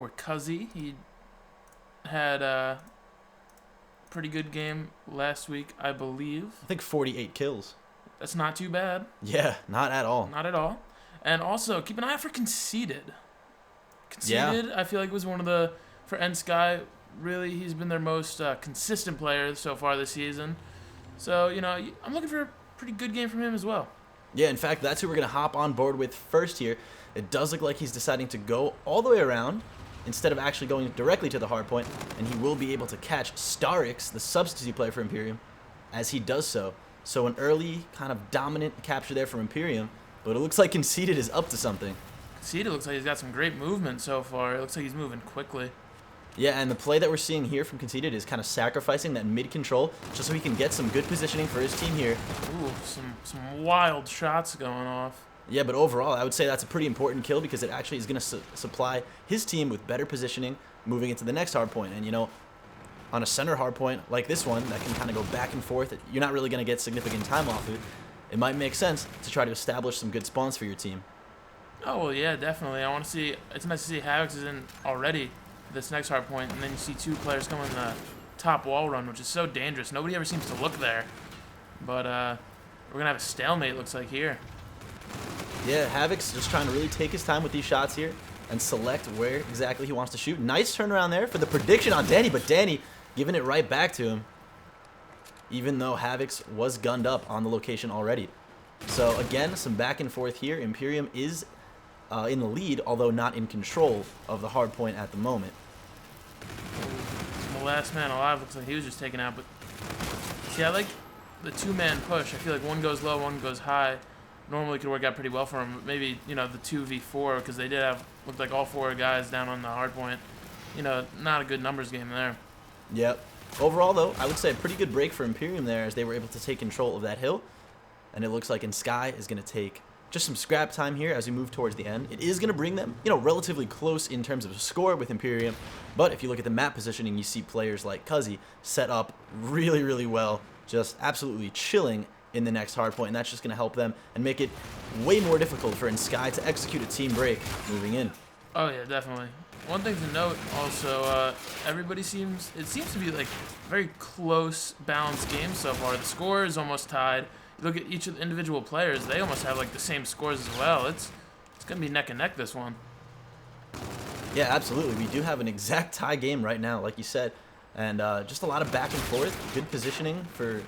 for eNsKy. He had a pretty good game last week, I believe. I think 48 kills. That's not too bad. Yeah, not at all. Not at all. And also, keep an eye out for Conceded. Yeah. Conceded, I feel like, was one of the, for eNsKy, really, he's been their most consistent player so far this season. So, I'm looking for a pretty good game from him as well. Yeah, in fact, that's who we're going to hop on board with first here. It does look like he's deciding to go all the way around instead of actually going directly to the hard point, and he will be able to catch Starix, the substitute player for Imperium, as he does so. So an early kind of dominant capture there from Imperium, but it looks like Conceded is up to something. Conceded looks like he's got some great movement so far. It looks like he's moving quickly. Yeah, and the play that we're seeing here from Conceded is kind of sacrificing that mid control just so he can get some good positioning for his team here. Ooh, some wild shots going off. Yeah, but overall, I would say that's a pretty important kill because it actually is going to supply his team with better positioning moving into the next hard point. And, on a center hard point like this one that can kind of go back and forth, you're not really going to get significant time off it. It might make sense to try to establish some good spawns for your team. Oh, well, yeah, definitely. I want to see, it's nice to see Havix is in already this next hard point, and then you see two players come in the top wall run, which is so dangerous. Nobody ever seems to look there. But we're going to have a stalemate, looks like, here. Yeah, Havix just trying to really take his time with these shots here and select where exactly he wants to shoot. Nice turnaround there for the prediction on Danny, but Danny giving it right back to him, even though Havix was gunned up on the location already. So again, some back and forth here. Imperium is in the lead, although not in control of the hard point at the moment. The last man alive looks like he was just taken out, but see, I like the two-man push. I feel like one goes low, one goes high. Normally could work out pretty well for him. Maybe, the 2v4, because they did looked like all four guys down on the hard point. Not a good numbers game there. Yep. Overall, though, I would say a pretty good break for Imperium there as they were able to take control of that hill. And it looks like eNsKy is going to take just some scrap time here as we move towards the end. It is going to bring them, relatively close in terms of score with Imperium. But if you look at the map positioning, you see players like eNsKy set up really, really well, just absolutely chilling in the next hard point, and that's just going to help them and make it way more difficult for eNsKy to execute a team break moving in. Oh yeah, definitely. One thing to note also, everybody seems to be like very close, balanced game so far. The score is almost tied. You look at each of the individual players; they almost have like the same scores as well. It's gonna be neck and neck this one. Yeah, absolutely. We do have an exact tie game right now, like you said, and just a lot of back and forth, good positioning for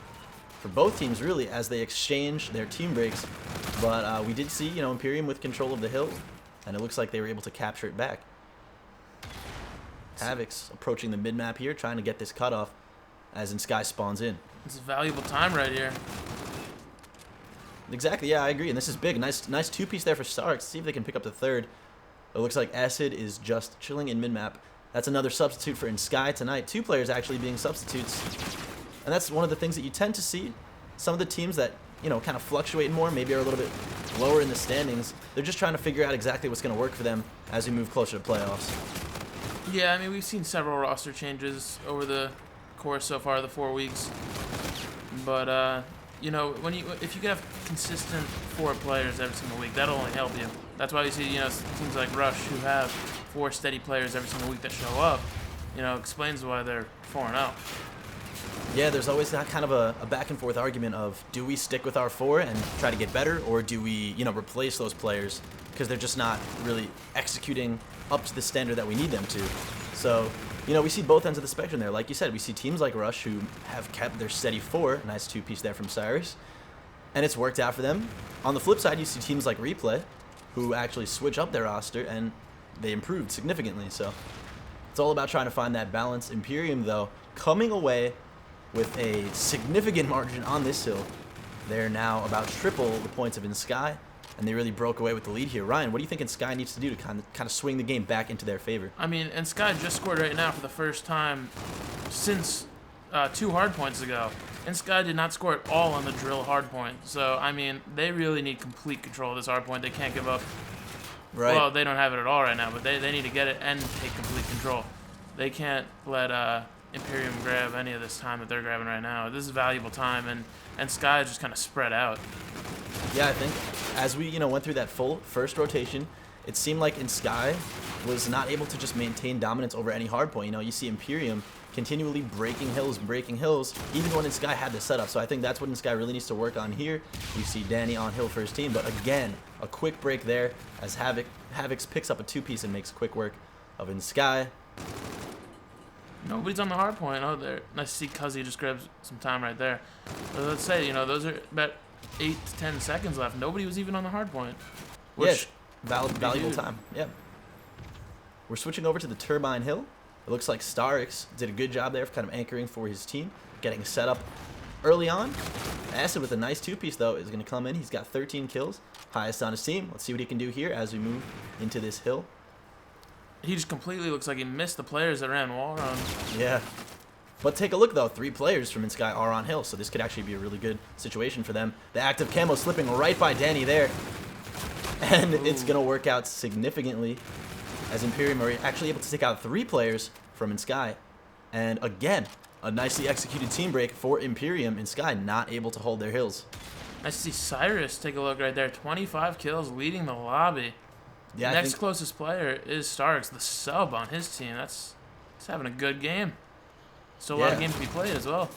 both teams really as they exchange their team breaks. But we did see, Imperium with control of the hill, and it looks like they were able to capture it back. Havix approaching the mid-map here, trying to get this cutoff as eNsKy spawns in. It's valuable time right here. Exactly, yeah, I agree. And this is big. Nice two-piece there for Starks. See if they can pick up the third. It looks like Acid is just chilling in mid-map. That's another substitute for eNsKy tonight. Two players actually being substitutes. And that's one of the things that you tend to see. Some of the teams that, kind of fluctuate more, maybe are a little bit lower in the standings. They're just trying to figure out exactly what's going to work for them as we move closer to playoffs. Yeah, I mean, we've seen several roster changes over the course so far of the 4 weeks. But, if you can have consistent 4 players every single week, that'll only help you. That's why we see, teams like Rush who have 4 steady players every single week that show up, explains why they're 4-0. Yeah, there's always that kind of a back and forth argument of, do we stick with our 4 and try to get better, or do we, replace those players because they're just not really executing up to the standard that we need them to. So, we see both ends of the spectrum there. Like you said, we see teams like Rush who have kept their steady 4, nice 2-piece there from Cyrus, and it's worked out for them. On the flip side, you see teams like Replay who actually switch up their roster and they improved significantly. So it's all about trying to find that balance. Imperium, though, coming away with a significant margin on this hill. They're now about triple the points of eNsKy, and they really broke away with the lead here. Ryan, what do you think eNsKy needs to do to kind of swing the game back into their favor? I mean, eNsKy just scored right now for the first time since 2 hard points ago. eNsKy did not score at all on the drill hard point. So, I mean, they really need complete control of this hard point. They can't give up. Right. Well, they don't have it at all right now, but they need to get it and take complete control. They can't let Imperium grab any of this time that they're grabbing right now. This is valuable time, and eNsKy is just kind of spread out. Yeah, I think as we went through that full first rotation, it seemed like eNsKy was not able to just maintain dominance over any hardpoint. You know, you see Imperium continually breaking hills, even when eNsKy had the setup. So I think that's what eNsKy really needs to work on here. You see Danny on hill for his team, but again, a quick break there as Havix picks up a two-piece and makes quick work of eNsKy. Nobody's on the hard point. Oh, there. Nice to see Cuzzy just grabs some time right there. But let's say, you know, those are about 8 to 10 seconds left. Nobody was even on the hard point. Which valuable time. Yeah. We're switching over to the Turbine Hill. It looks like Starix did a good job there of kind of anchoring for his team, getting set up early on. Acid with a nice two-piece, though, is going to come in. He's got 13 kills, highest on his team. Let's see what he can do here as we move into this hill. He just completely looks like he missed the players that ran wall run. Yeah. But take a look, though. 3 players from eNsKy are on hill, so this could actually be a really good situation for them. The active camo slipping right by Danny there. And it's going to work out significantly as Imperium are actually able to take out 3 players from eNsKy. And again, a nicely executed team break for Imperium. eNsKy not able to hold their hills. Nice to see Cyrus take a look right there. 25 kills, leading the lobby. Yeah, Next closest player is Starks, the sub on his team. He's having a good game. Still a lot of games to be played as well.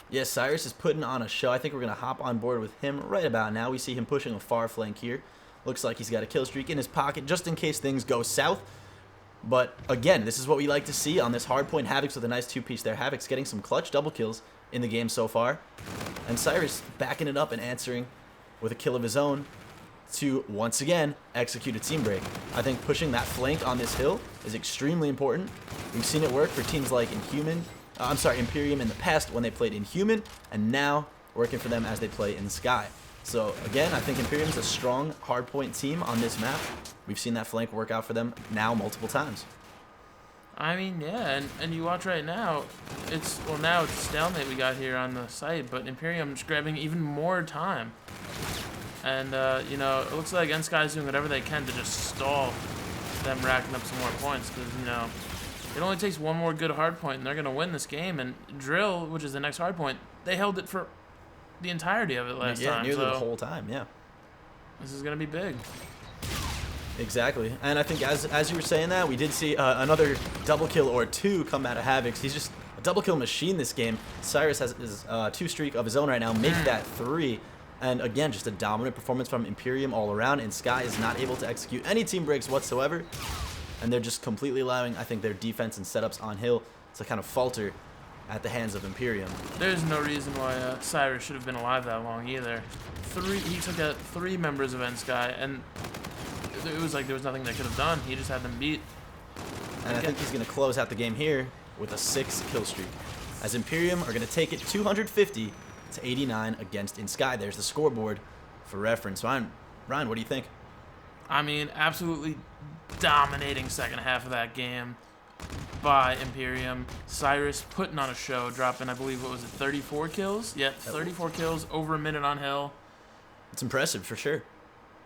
Yeah, Cyrus is putting on a show. I think we're going to hop on board with him right about now. We see him pushing a far flank here. Looks like he's got a kill streak in his pocket just in case things go south. But again, this is what we like to see on this hard point. Havix with a nice two-piece there. Havix getting some clutch double kills in the game so far. And Cyrus backing it up and answering with a kill of his own to, once again, execute a team break. I think pushing that flank on this hill is extremely important. We've seen it work for teams like Imperium in the past when they played Inhuman, and now working for them as they play eNsKy. So again, I think Imperium's a strong hardpoint team on this map. We've seen that flank work out for them now multiple times. I mean, yeah, and you watch right now, now it's a stalemate we got here on the site, but Imperium's grabbing even more time. And, you know, it looks like eNsKy's doing whatever they can to just stall them racking up some more points, because, you know, it only takes one more good hard point, and they're going to win this game. And Drill, which is the next hard point, they held it for the entirety of it last time. Yeah, nearly the whole time, yeah. This is going to be big. Exactly. And I think as you were saying that, we did see another double kill or 2 come out of Havix. He's just a double kill machine this game. Cyrus has his 2 streak of his own right now, make that 3. And again, just a dominant performance from Imperium all around. eNsKy is not able to execute any team breaks whatsoever. And they're just completely allowing, I think, their defense and setups on hill to kind of falter at the hands of Imperium. There's no reason why Cyrus should have been alive that long either. He took out 3 members of eNsKy, and it was like there was nothing they could have done. He just had them beat. And I think he's going to close out the game here with a 6 kill streak, as Imperium are going to take it 250 to 89 against eNsKy. There's the scoreboard for reference. Ryan, what do you think? I mean, absolutely dominating second half of that game by Imperium. Cyrus putting on a show, dropping, I believe, what was it, 34 kills? Yep, 34 kills, over a minute on hill. It's impressive, for sure.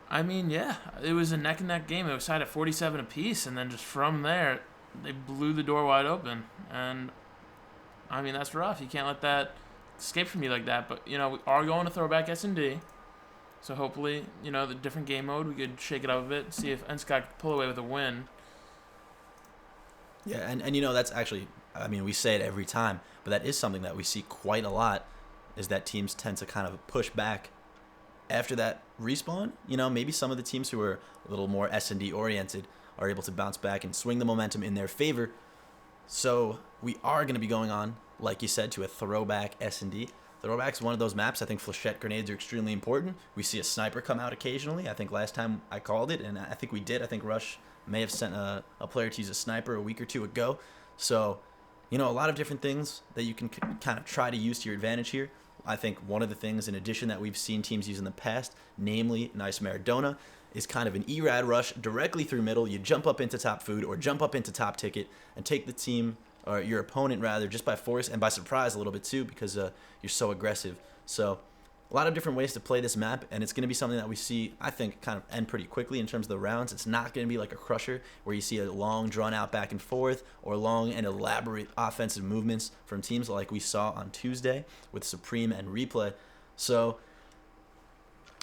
I mean, yeah, it was a neck-and-neck game. It was tied at 47 apiece, and then just from there, they blew the door wide open. And, I mean, that's rough. You can't let that escape from you like that. But, you know, we are going to throwback S&D. So hopefully, you know, the different game mode, we could shake it up a bit, see if eNsKy could pull away with a win. Yeah, and you know, that's actually, I mean, we say it every time, but that is something that we see quite a lot, is that teams tend to kind of push back after that respawn. You know, maybe some of the teams who are a little more S&D oriented are able to bounce back and swing the momentum in their favor. So we are going to be going on, like you said, to a throwback S&D. Throwback's one of those maps. I think flechette grenades are extremely important. We see a sniper come out occasionally. I think last time I called it, and I think we did. I think Rush may have sent a player to use a sniper a week or 2 ago. So, you know, a lot of different things that you can kind of try to use to your advantage here. I think one of the things, in addition, that we've seen teams use in the past, namely Nice Maradona, is kind of an ERAD rush directly through middle. You jump up into top food or jump up into top ticket and take the team, or your opponent rather, just by force and by surprise a little bit too, because you're so aggressive. So a lot of different ways to play this map, and it's going to be something that we see, I think, kind of end pretty quickly in terms of the rounds. It's not going to be like a Crusher where you see a long drawn out back and forth or long and elaborate offensive movements from teams like we saw on Tuesday with Supreme and Replay. So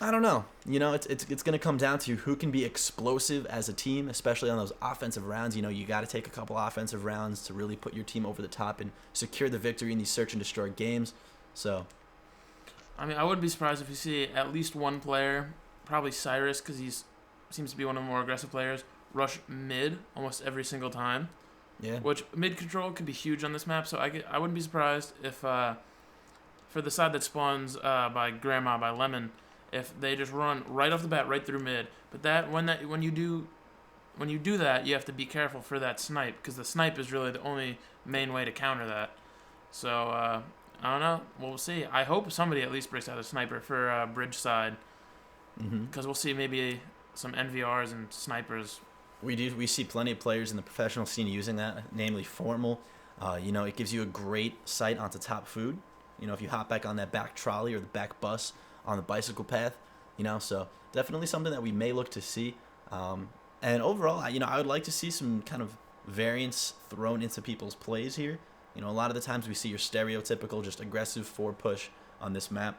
I don't know. You know, it's going to come down to who can be explosive as a team, especially on those offensive rounds. You know, you got to take a couple offensive rounds to really put your team over the top and secure the victory in these search and destroy games. So, I mean, I wouldn't be surprised if you see at least one player, probably Cyrus, because he's seems to be one of the more aggressive players, rush mid almost every single time. yeah. Which mid control could be huge on this map. So I wouldn't be surprised if for the side that spawns by Grandma by Lemon, if they just run right off the bat right through mid. But when you do that, you have to be careful for that snipe, because the snipe is really the only main way to counter that. So I don't know. We'll see. I hope somebody at least breaks out a sniper for bridge side, because we'll see maybe some NVRs and snipers. We see plenty of players in the professional scene using that, namely Formal. You know, it gives you a great sight onto top food. You know, if you hop back on that back trolley or the back bus on the bicycle path, you know, so definitely something that we may look to see. And overall, you know, I would like to see some kind of variance thrown into people's plays here. You know, a lot of the times we see your stereotypical just aggressive forward push on this map.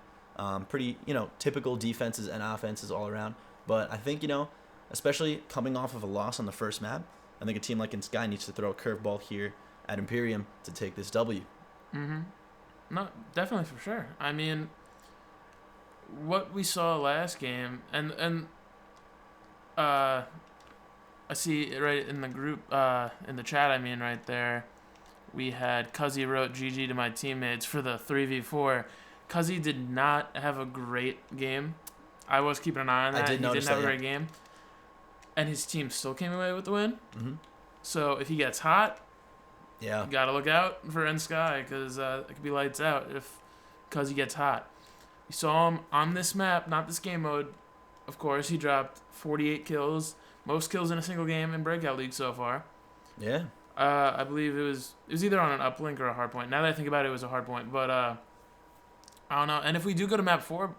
Pretty, you know, typical defenses and offenses all around. But I think, you know, especially coming off of a loss on the first map, I think a team like eNsKy needs to throw a curveball here at Imperium to take this W. No, definitely for sure. I mean, what we saw last game, and I see right in the group, in the chat, I mean, right there, we had Cuzzy wrote GG to my teammates for the 3v4. Cuzzy did not have a great game. I was keeping an eye on that. I did notice He didn't have that, a great game. And his team still came away with the win. Mm-hmm. So if he gets hot, Yeah. you got to look out for eNsKy, because it could be lights out if Cuzzy gets hot. You saw him on this map, not this game mode. Of course, he dropped 48 kills, most kills in a single game in Breakout League so far. Yeah. I believe it was either on an uplink or a hard point. Now that I think about it, it was a hard point. But I don't know. And if we do go to map 4,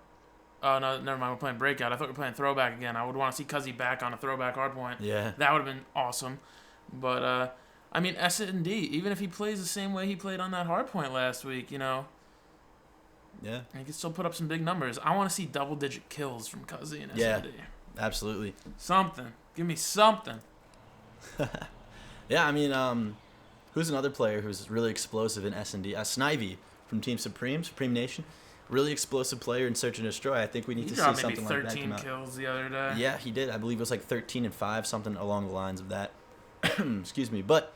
oh no, never mind. We're playing Breakout. I thought we were playing Throwback again. I would want to see Cuzzy back on a Throwback hard point. Yeah. That would have been awesome. But I mean, S&D, even if he plays the same way he played on that hard point last week, you know, Yeah. he can still put up some big numbers. I want to see double-digit kills from Cuzzy and S&D. Yeah. Absolutely. Something. Give me something. Yeah, I mean, who's another player who's really explosive in S&D? Snivy from Team Supreme Nation. Really explosive player in Search and Destroy. I think we need to see something like that come out. 13 kills the other day. Yeah, he did. I believe it was like 13 and 5, something along the lines of that. Excuse me. But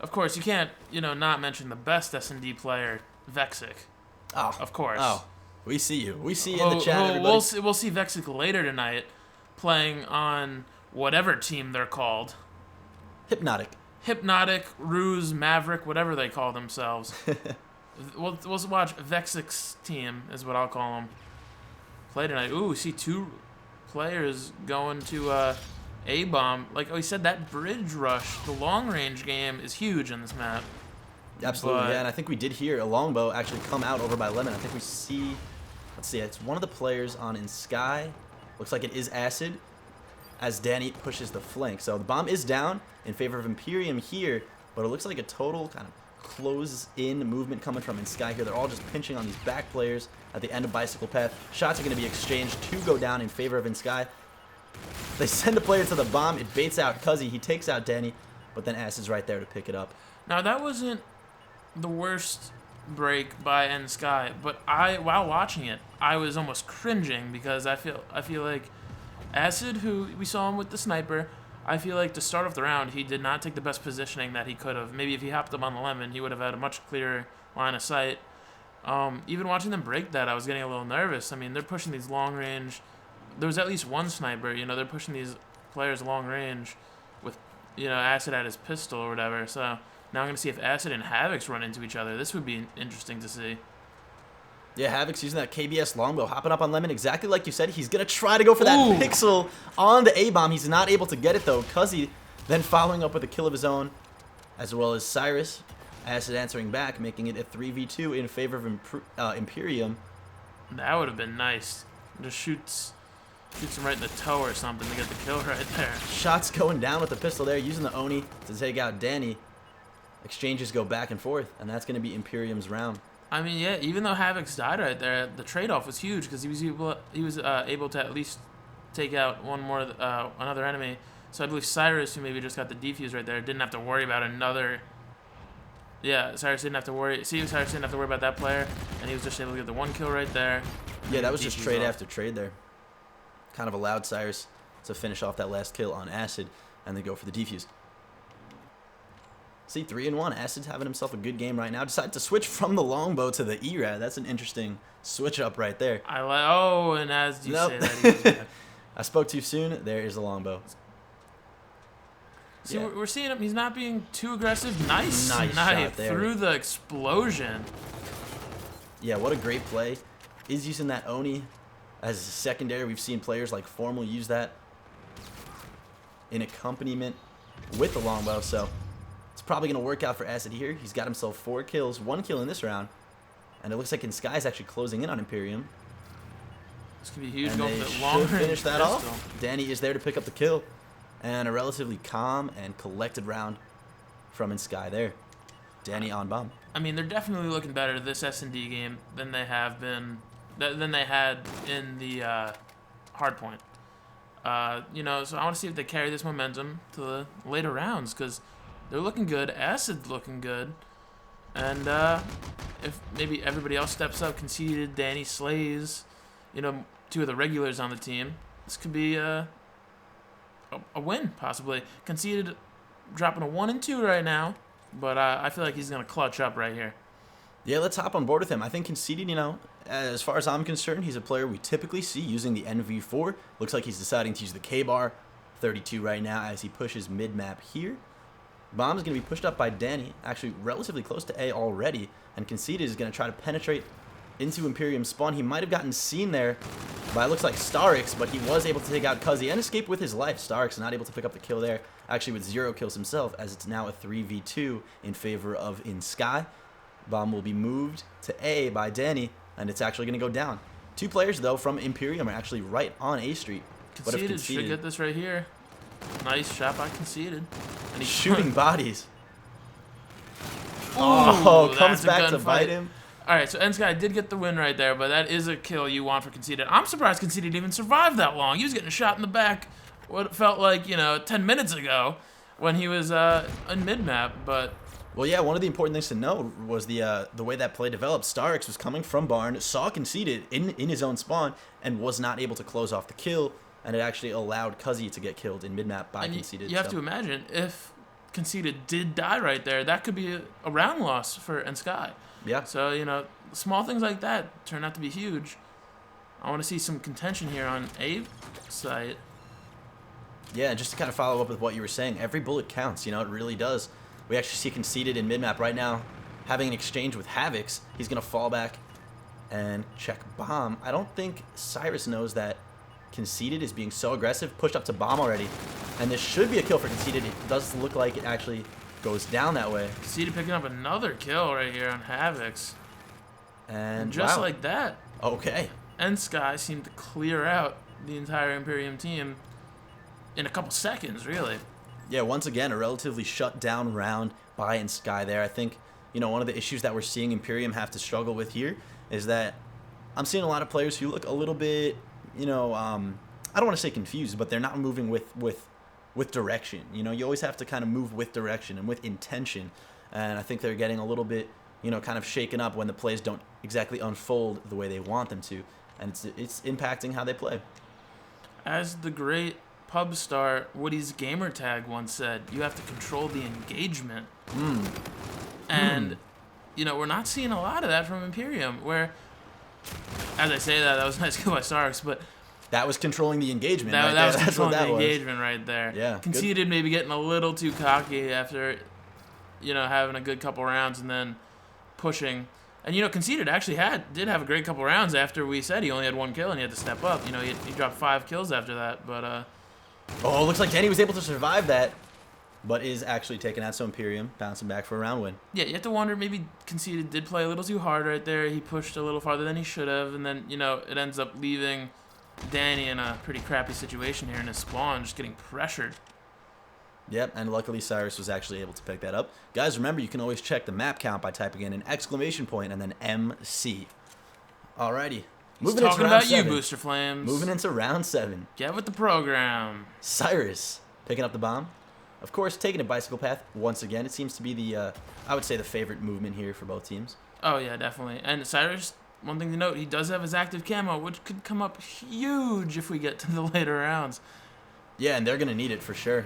of course, you can't, not mention the best S&D player, Vexic. oh, Of course. Oh, we see you. We see you in the chat, everybody. We'll see Vexic later tonight playing on whatever team they're called. Hypnotic, Ruse, Maverick, whatever they call themselves. We'll watch Vexic's team, is what I'll call them, play tonight. Ooh, we see 2 players going to A-bomb. Like he said, that bridge rush, the long-range game, is huge in this map. Absolutely, yeah, and I think we did hear a longbow actually come out over by Lemon. I think we see, let's see, it's one of the players on eNsKy. Looks like it is Acid, as Danny pushes the flank. So the bomb is down in favor of Imperium here, but it looks like a total kind of close-in movement coming from eNsKy here. They're all just pinching on these back players at the end of Bicycle Path. Shots are going to be exchanged to go down in favor of eNsKy. They send a player to the bomb. It baits out Cuzzy. He takes out Danny, but then Acid's right there to pick it up. Now, that wasn't the worst break by eNsKy, but while watching it, I was almost cringing, because I feel like Acid, who we saw him with the sniper, I feel like to start off the round, he did not take the best positioning that he could have. Maybe if he hopped up on the Lemon, he would have had a much clearer line of sight. Even watching them break that, I was getting a little nervous. I mean, they're pushing these long range. There was at least one sniper, they're pushing these players long range with, Acid at his pistol or whatever. So now I'm going to see if Acid and Havoc's run into each other. This would be interesting to see. Yeah, Havoc's using that KBS longbow, hopping up on Lemon exactly like you said. He's going to try to go for that pixel on the A-bomb. He's not able to get it, though. Cuzzy then following up with a kill of his own, as well as Cyrus. Acid answering back, making it a 3v2 in favor of Imperium. That would have been nice. Just shoots him right in the toe or something to get the kill right there. Shots going down with the pistol there, using the Oni to take out Danny. Exchanges go back and forth, and that's going to be Imperium's round. I mean, yeah, even though Havoc's died right there, the trade-off was huge because he was able to at least take out another enemy. So I believe Cyrus, who maybe just got the defuse right there, didn't have to worry about another. Yeah, Cyrus didn't have to worry. See, Cyrus didn't have to worry about that player, and he was just able to get the 1 kill right there. Yeah, that was just trade after trade there. Kind of allowed Cyrus to finish off that last kill on Acid and then go for the defuse. See, 3-1. Acid's having himself a good game right now. Decided to switch from the longbow to the ERAD. That's an interesting switch up right there. Oh, and as you say that, he was back. I spoke too soon. There is the longbow. See, we're seeing him. He's not being too aggressive. Nice shot there. Through the explosion. Yeah, what a great play. Is using that Oni as a secondary. We've seen players like Formal use that in accompaniment with the longbow, so it's probably going to work out for Acid here. He's got himself 4 kills, 1 kill in this round, and it looks like eNsKy is actually closing in on Imperium. This could be huge. And going they for the long should finish that pistol. off. Danny is there to pick up the kill, and a relatively calm and collected round from eNsKy there. Danny on bomb. I mean, they're definitely looking better this S&D game than they have been, than they had in the hardpoint. You know, so I want to see if they carry this momentum to the later rounds because they're looking good. Acid's looking good, and if maybe everybody else steps up, Conceited, Danny slays, you know, 2 of the regulars on the team, this could be a win possibly. Conceited dropping a 1 and 2 right now. But I feel like he's going to clutch up right here. Yeah, let's hop on board with him. I think Conceited, you know, as far as I'm concerned, he's a player we typically see using the NV4. Looks like he's deciding to use the K-bar, 32 right now as he pushes mid-map here. Bomb's going to be pushed up by Danny, actually relatively close to A already. And Conceited is going to try to penetrate into Imperium spawn. He might have gotten seen there by, it looks like, Starix, but he was able to take out Cuzzy and escape with his life. Starix not able to pick up the kill there, actually with 0 kills himself, as it's now a 3v2 in favor of eNsKy. Bomb will be moved to A by Danny, and it's actually going to go down. 2 players, though, from Imperium are actually right on A Street. Conceited should get this right here. Nice shot by Conceited. And he's shooting bodies. Ooh, oh, comes back to bite him. All right, so eNsKy did get the win right there, but that is a kill you want for Conceited. I'm surprised Conceited even survived that long. He was getting shot in the back what felt like, you know, 10 minutes ago when he was in mid-map, but... Well, yeah, one of the important things to know was the way that play developed. Starix was coming from Barn, saw Conceited in his own spawn, and was not able to close off the kill, and it actually allowed Cuzzy to get killed in mid-map by Conceited. You have to imagine, if Conceited did die right there, that could be a round loss for eNsKy. Yeah. So, you know, small things like that turn out to be huge. I want to see some contention here on A site. Yeah, just to kind of follow up with what you were saying, every bullet counts, you know, it really does. We actually see Conceited in mid-map right now having an exchange with Havoc's. He's going to fall back and check bomb. I don't think Cyrus knows that Conceited is being so aggressive, pushed up to bomb already. And this should be a kill for Conceited. It does look like it actually goes down that way. Conceited picking up another kill right here on Havoc's. And just wow. like that. Okay. eNsKy seemed to clear out the entire Imperium team in a couple seconds, really. Yeah, once again, a relatively shut down round by eNsKy there. I think, you know, one of the issues that we're seeing Imperium have to struggle with here is that I'm seeing a lot of players who look a little bit, you know, I don't want to say confused, but they're not moving with direction. You know, you always have to kind of move with direction and with intention. And I think they're getting a little bit, you know, kind of shaken up when the plays don't exactly unfold the way they want them to. And it's impacting how they play. As the great pub star Woody's gamertag once said, you have to control the engagement. And, you know, we're not seeing a lot of that from Imperium, where, as I say that was a nice kill by Starks, but that was controlling the engagement. That was controlling the engagement right there. Yeah. Conceited maybe getting a little too cocky after, you know, having a good couple rounds and then pushing. And, you know, Conceited actually did have a great couple rounds after we said he only had 1 kill and he had to step up. You know, he dropped 5 kills after that, but... Oh, looks like Danny was able to survive that, but is actually taking out some Imperium, bouncing back for a round win. Yeah, you have to wonder, maybe Conceited did play a little too hard right there. He pushed a little farther than he should have, and then, you know, it ends up leaving Danny in a pretty crappy situation here in his spawn, just getting pressured. Yep, and luckily Cyrus was actually able to pick that up. Guys, remember, you can always check the map count by typing in an exclamation point and then MC. Alrighty. Moving talking about you, Booster Flames. Moving into round 7. Get with the program. Cyrus picking up the bomb. Of course, taking a bicycle path once again. It seems to be the, I would say, the favorite movement here for both teams. Oh, yeah, definitely. And Cyrus, one thing to note, he does have his active camo, which could come up huge if we get to the later rounds. Yeah, and they're going to need it for sure.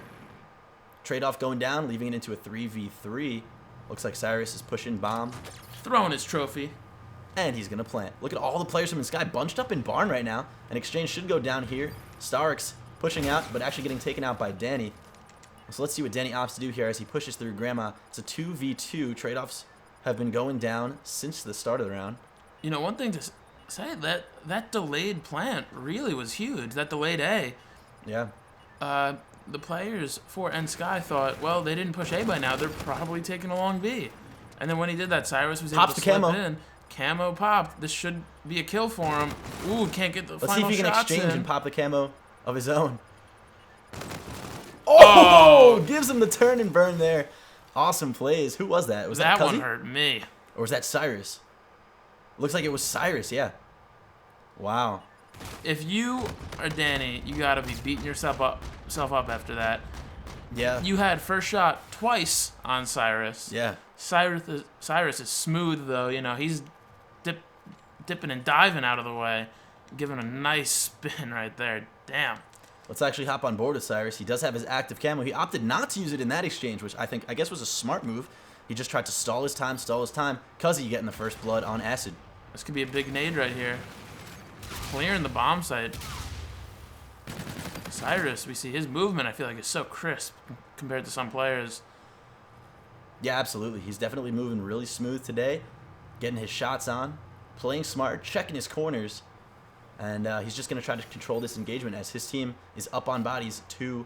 Trade-off going down, leaving it into a 3v3. Looks like Cyrus is pushing bomb. Throwing his trophy. And he's going to plant. Look at all the players from eNsKy bunched up in barn right now. An exchange should go down here. Starks pushing out, but actually getting taken out by Danny. So let's see what Danny opts to do here as he pushes through Grandma. It's a 2v2. Trade-offs have been going down since the start of the round. You know, one thing to say, that delayed plant really was huge. That delayed A. Yeah. The players for eNsKy thought, well, they didn't push A by now. They're probably taking a long B. And then when he did that, Cyrus was able to slip in. Camo popped. This should be a kill for him. Ooh, can't get the final shots in. Let's see if he can exchange and pop the camo of his own. Oh! Gives him the turn and burn there. Awesome plays. Who was that? Was that one hurt me. Or was that Cyrus? Looks like it was Cyrus, yeah. Wow. If you are Danny, you gotta be beating yourself up after that. Yeah. You had first shot twice on Cyrus. Yeah. Cyrus is smooth though. You know, he's dipping and diving out of the way, giving a nice spin right there. Damn. Let's actually hop on board with Cyrus. He does have his active camo. He opted not to use it in that exchange, which I guess was a smart move. He just tried to stall his time, Cuzzy getting the first blood on acid. This could be a big nade right here. Clearing the bomb site. Cyrus, we see his movement, I feel like, is so crisp compared to some players. Yeah, absolutely. He's definitely moving really smooth today, getting his shots on, playing smart, checking his corners, and he's just going to try to control this engagement as his team is up on bodies 2-1.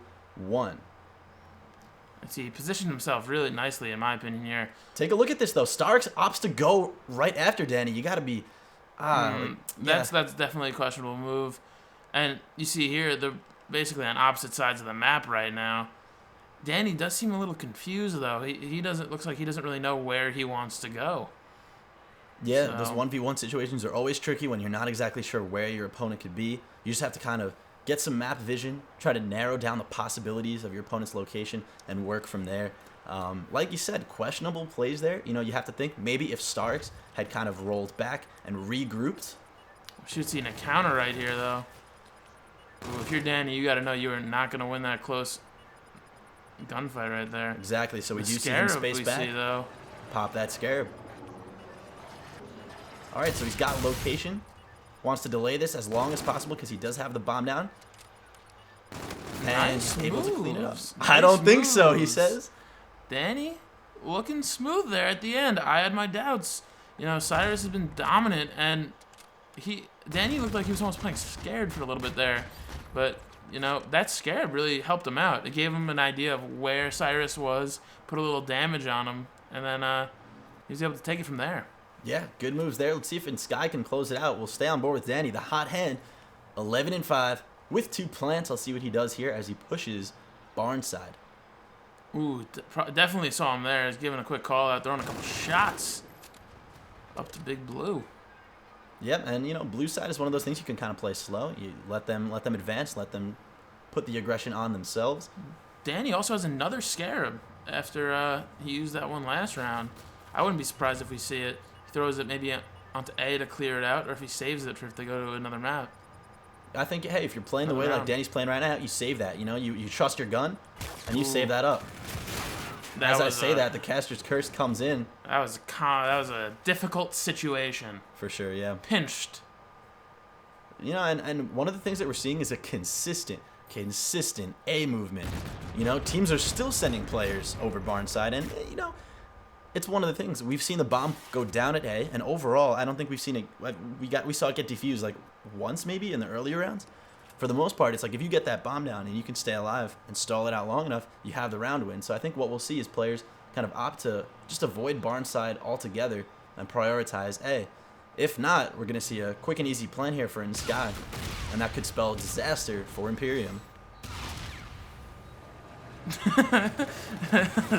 Let's see, he positioned himself really nicely, in my opinion, here. Take a look at this, though. Starks opts to go right after Danny. You got to be... That's definitely a questionable move. And you see here, they're basically on opposite sides of the map right now. Danny does seem a little confused, though. Looks like he doesn't really know where he wants to go. Yeah, so those 1v1 situations are always tricky when you're not exactly sure where your opponent could be. You just have to kind of get some map vision, try to narrow down the possibilities of your opponent's location, and work from there. Like you said, questionable plays there. You know, you have to think maybe if Starks had kind of rolled back and regrouped. Should see a counter right here, though. Ooh, if you're Danny, you got to know you are not going to win that close gunfight right there. Exactly, so we do see him space back. See, though. Pop that Scarab. All right, so he's got location. Wants to delay this as long as possible because he does have the bomb down. And nice able moves. to clean it up. Nice I don't think so, he moves. says. Danny, looking smooth there at the end. I had my doubts. You know, Cyrus has been dominant, and Danny looked like he was almost playing scared for a little bit there. But, you know, that scared really helped him out. It gave him an idea of where Cyrus was, put a little damage on him, and then he was able to take it from there. Yeah, good moves there. Let's see if eNsKy can close it out. We'll stay on board with Danny, the hot hand, 11-5 with 2 plants. I'll see what he does here as he pushes Barnside. Ooh, definitely saw him there. He's giving a quick call out, throwing a couple shots up to Big Blue. Yep, and you know, blue side is one of those things you can kind of play slow. You let them advance, let them put the aggression on themselves. Danny also has another Scarab after he used that one last round. I wouldn't be surprised if we see it. He throws it maybe onto A to clear it out, or if he saves it for if they go to another map. I think, hey, if you're playing the way like Danny's playing right now, you save that. You know, you trust your gun, and you save that up. As I say that, the caster's curse comes in. That was a difficult situation. For sure, yeah. Pinched. You know, and one of the things that we're seeing is a consistent A movement. You know, teams are still sending players over Barnside, and you know, it's one of the things we've seen the bomb go down at A, and overall, I don't think we've seen it. We saw it get defused like once maybe in the earlier rounds. For the most part, it's like if you get that bomb down and you can stay alive and stall it out long enough, you have the round win. So I think what we'll see is players kind of opt to just avoid Barnside altogether and prioritize A. If not, we're going to see a quick and easy plan here for eNsKy, and that could spell disaster for Imperium.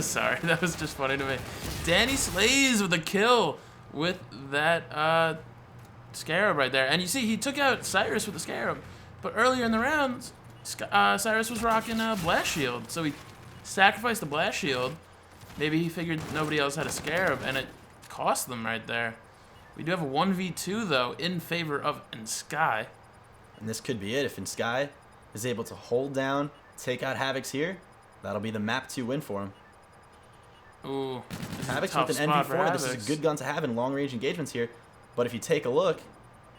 Sorry, that was just funny to me. Danny slays with a kill with that Scarab right there. And you see, he took out Cyrus with the Scarab. But earlier in the rounds, Cyrus was rocking a Blast Shield. So he sacrificed the Blast Shield. Maybe he figured nobody else had a Scarab, and it cost them right there. We do have a 1v2, though, in favor of eNsKy. And this could be it. If eNsKy is able to hold down, take out Havoc's here, that'll be the map 2 win for him. Ooh, Havoc's with an NV4. This is a good gun to have in long-range engagements here. But if you take a look,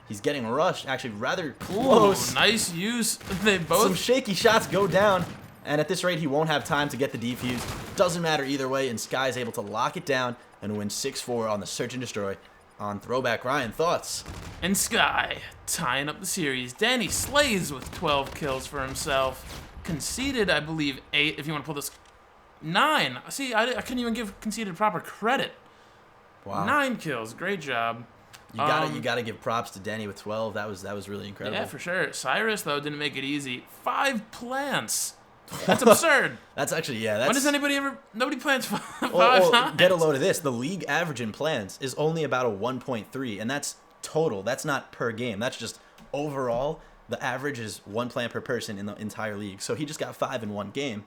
he's getting rushed. Actually, rather close. Ooh, nice use. They both... Some shaky shots go down. And at this rate, he won't have time to get the defuse. Doesn't matter either way. eNsKy is able to lock it down and win 6-4 on the Search and Destroy. On Throwback, Ryan, thoughts? eNsKy tying up the series. Danny slays with 12 kills for himself. Conceded, I believe, 8. If you want to pull this, 9. See, I couldn't even give Conceded proper credit. Wow. 9 kills. Great job. You gotta give props to Danny with 12. That was really incredible. Yeah, for sure. Cyrus though didn't make it easy. 5 plants. That's absurd. That's actually That's, when does nobody plants 5 well, times? Get a load of this. The league average in plants is only about a 1.3, and that's total. That's not per game. That's just overall. The average is 1 plant per person in the entire league. So he just got 5 in one game.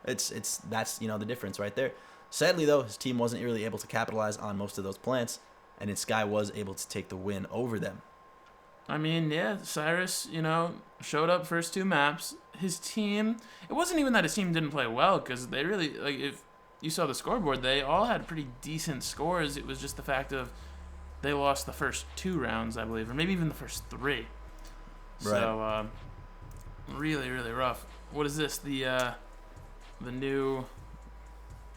That's the difference right there. Sadly though, his team wasn't really able to capitalize on most of those plants, and eNsKy was able to take the win over them. I mean, yeah, Cyrus, showed up first 2 maps. His team, it wasn't even that his team didn't play well, because they really, if you saw the scoreboard, they all had pretty decent scores. It was just the fact of they lost the first 2 rounds, I believe, or maybe even the first 3. Right. So, really, really rough. What is this? The new...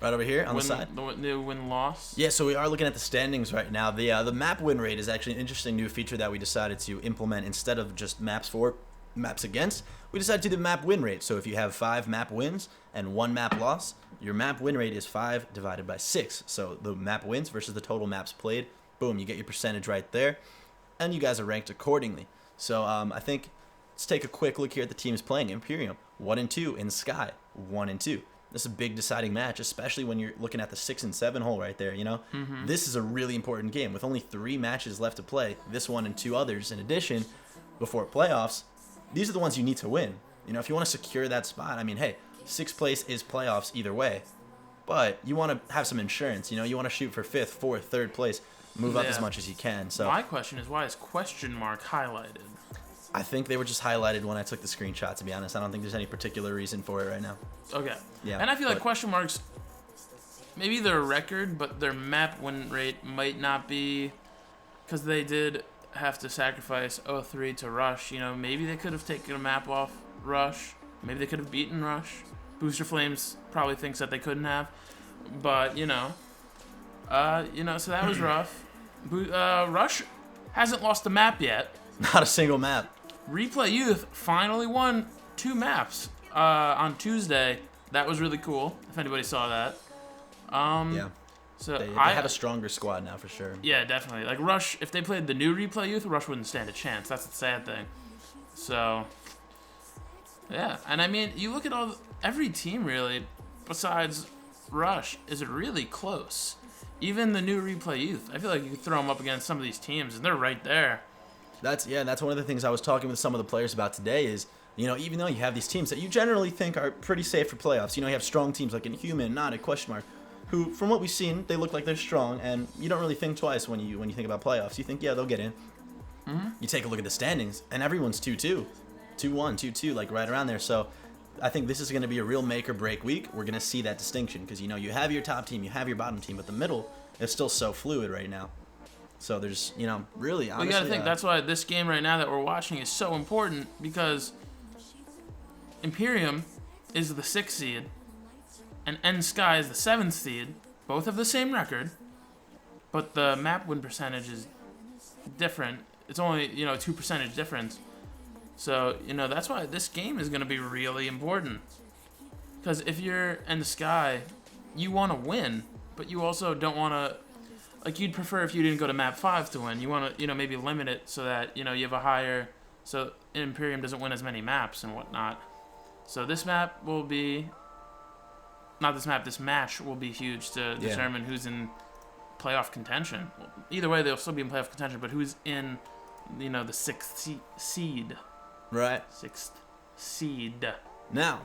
Right over here on the side. The new win-loss. Yeah, so we are looking at the standings right now. The map win rate is actually an interesting new feature that we decided to implement instead of just maps for, maps against. We decided to do the map win rate. So if you have 5 map wins and 1 map loss, your map win rate is 5 divided by 6. So the map wins versus the total maps played. Boom, you get your percentage right there. And you guys are ranked accordingly. So I think let's take a quick look here at the teams playing. Imperium, 1-2. eNsKy, 1-2. This is a big deciding match, especially when you're looking at the 6 and 7 hole right there, Mm-hmm. This is a really important game. With only 3 matches left to play, this one and 2 others in addition, before playoffs, these are the ones you need to win. If you want to secure that spot, I mean, hey, 6th place is playoffs either way. But you want to have some insurance, you want to shoot for 5th, 4th, 3rd place, move up as much as you can. So my question is, why is question mark highlighted? I think they were just highlighted when I took the screenshot, to be honest. I don't think there's any particular reason for it right now. Okay. Yeah. And I feel like question marks, maybe their record, but their map win rate might not be, because they did have to sacrifice 0-3 to Rush. Maybe they could have taken a map off Rush. Maybe they could have beaten Rush. Booster Flames probably thinks that they couldn't have. But, so that was rough. Rush hasn't lost a map yet. Not a single map. Replay Youth finally won 2 maps on Tuesday. That was really cool, if anybody saw that. Yeah. So they have a stronger squad now for sure. Yeah, definitely. Like Rush, if they played the new Replay Youth, Rush wouldn't stand a chance. That's the sad thing. So, yeah. And I mean, you look at every team really, besides Rush, is really close. Even the new Replay Youth. I feel like you could throw them up against some of these teams, and they're right there. That's one of the things I was talking with some of the players about today is, even though you have these teams that you generally think are pretty safe for playoffs, you have strong teams like Inhuman, Not a Question Mark, who, from what we've seen, they look like they're strong, and you don't really think twice when you think about playoffs. You think, yeah, they'll get in. Mm-hmm. You take a look at the standings, and everyone's 2-2, 2-1, 2-2, like right around there. So I think this is going to be a real make or break week. We're going to see that distinction because, you have your top team, you have your bottom team, but the middle is still so fluid right now. So there's, really, honestly... We got to think, that's why this game right now that we're watching is so important, because Imperium is the 6th seed, and eNsKy is the 7th seed. Both have the same record, but the map win percentage is different. It's only, 2 percentage difference. So, that's why this game is going to be really important. Because if you're eNsKy, you want to win, but you also don't want to... Like, you'd prefer if you didn't go to map 5 to win. You want to, maybe limit it so that, you have a higher... So Imperium doesn't win as many maps and whatnot. So this map will be not this map, this match will be huge to determine who's in playoff contention. Well, either way, they'll still be in playoff contention, but who's in, the 6th seed. Right. 6th seed. Now,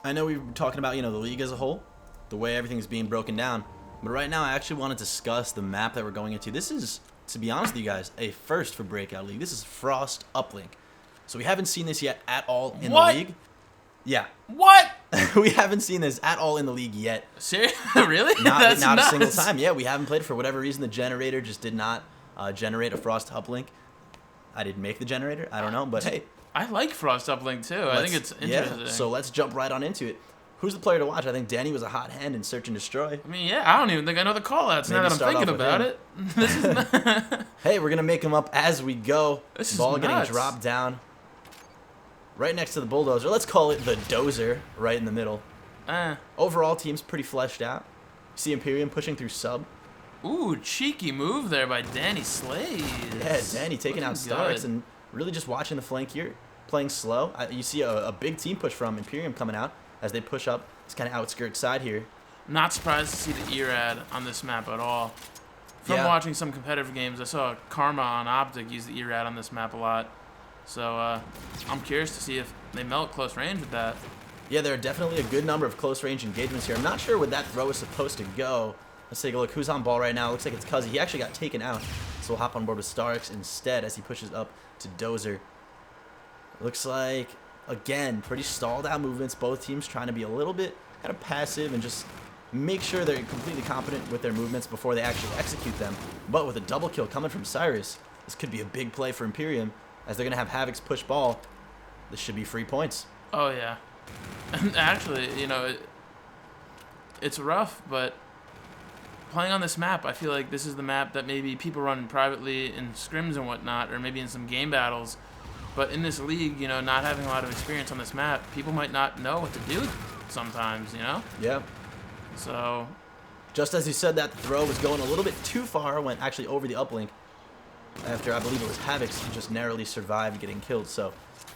I know we were talking about, the league as a whole, the way everything's being broken down, but right now I actually want to discuss the map that we're going into. This is, to be honest with you guys, a first for Breakout League. This is Frost Uplink. So we haven't seen this yet at all in the league. Yeah. What? We haven't seen this at all in the league yet. Seriously? Really? Not a single time. Yeah, we haven't played. For whatever reason, the generator just did not generate a Frost Uplink. I didn't make the generator. I don't know, but hey. I like Frost Uplink too. I think it's interesting. Yeah, so let's jump right on into it. Who's the player to watch? I think Danny was a hot hand in Search and Destroy. I mean, yeah, I don't even think I know the call-outs now that I'm thinking about it. This is Hey, we're going to make them up as we go. This Ball is getting nuts. dropped down. Right next to the bulldozer. Let's call it the dozer right in the middle. Overall, team's pretty fleshed out. See Imperium pushing through sub. Ooh, cheeky move there by Danny Slays. Yeah, Danny taking out Starks and really just watching the flank here. Playing slow. You see a big team push from Imperium coming out as they push up this kind of outskirt side here. Not surprised to see the ERAD on this map at all. From watching some competitive games, I saw Karma on Optic use the ERAD on this map a lot. So I'm curious to see if they melt close range with that. Yeah, there are definitely a good number of close range engagements here. I'm not sure where that throw is supposed to go. Let's take a look. Who's on ball right now? Looks like it's Cuzzy. He actually got taken out. So we'll hop on board with Starks instead as he pushes up to Dozer. Looks like, again, pretty stalled out movements. Both teams trying to be a little bit kind of passive and just make sure they're completely competent with their movements before they actually execute them. But with a double kill coming from Cyrus, this could be a big play for Imperium as they're going to have Havoc's push ball. This should be free points. Oh, yeah. And actually, it's rough, but playing on this map, I feel like this is the map that maybe people run privately in scrims and whatnot, or maybe in some game battles. But in this league, not having a lot of experience on this map, people might not know what to do sometimes, Yeah. So, just as you said that, the throw was going a little bit too far, went actually over the uplink after I believe it was Havoc's. He just narrowly survived getting killed. So,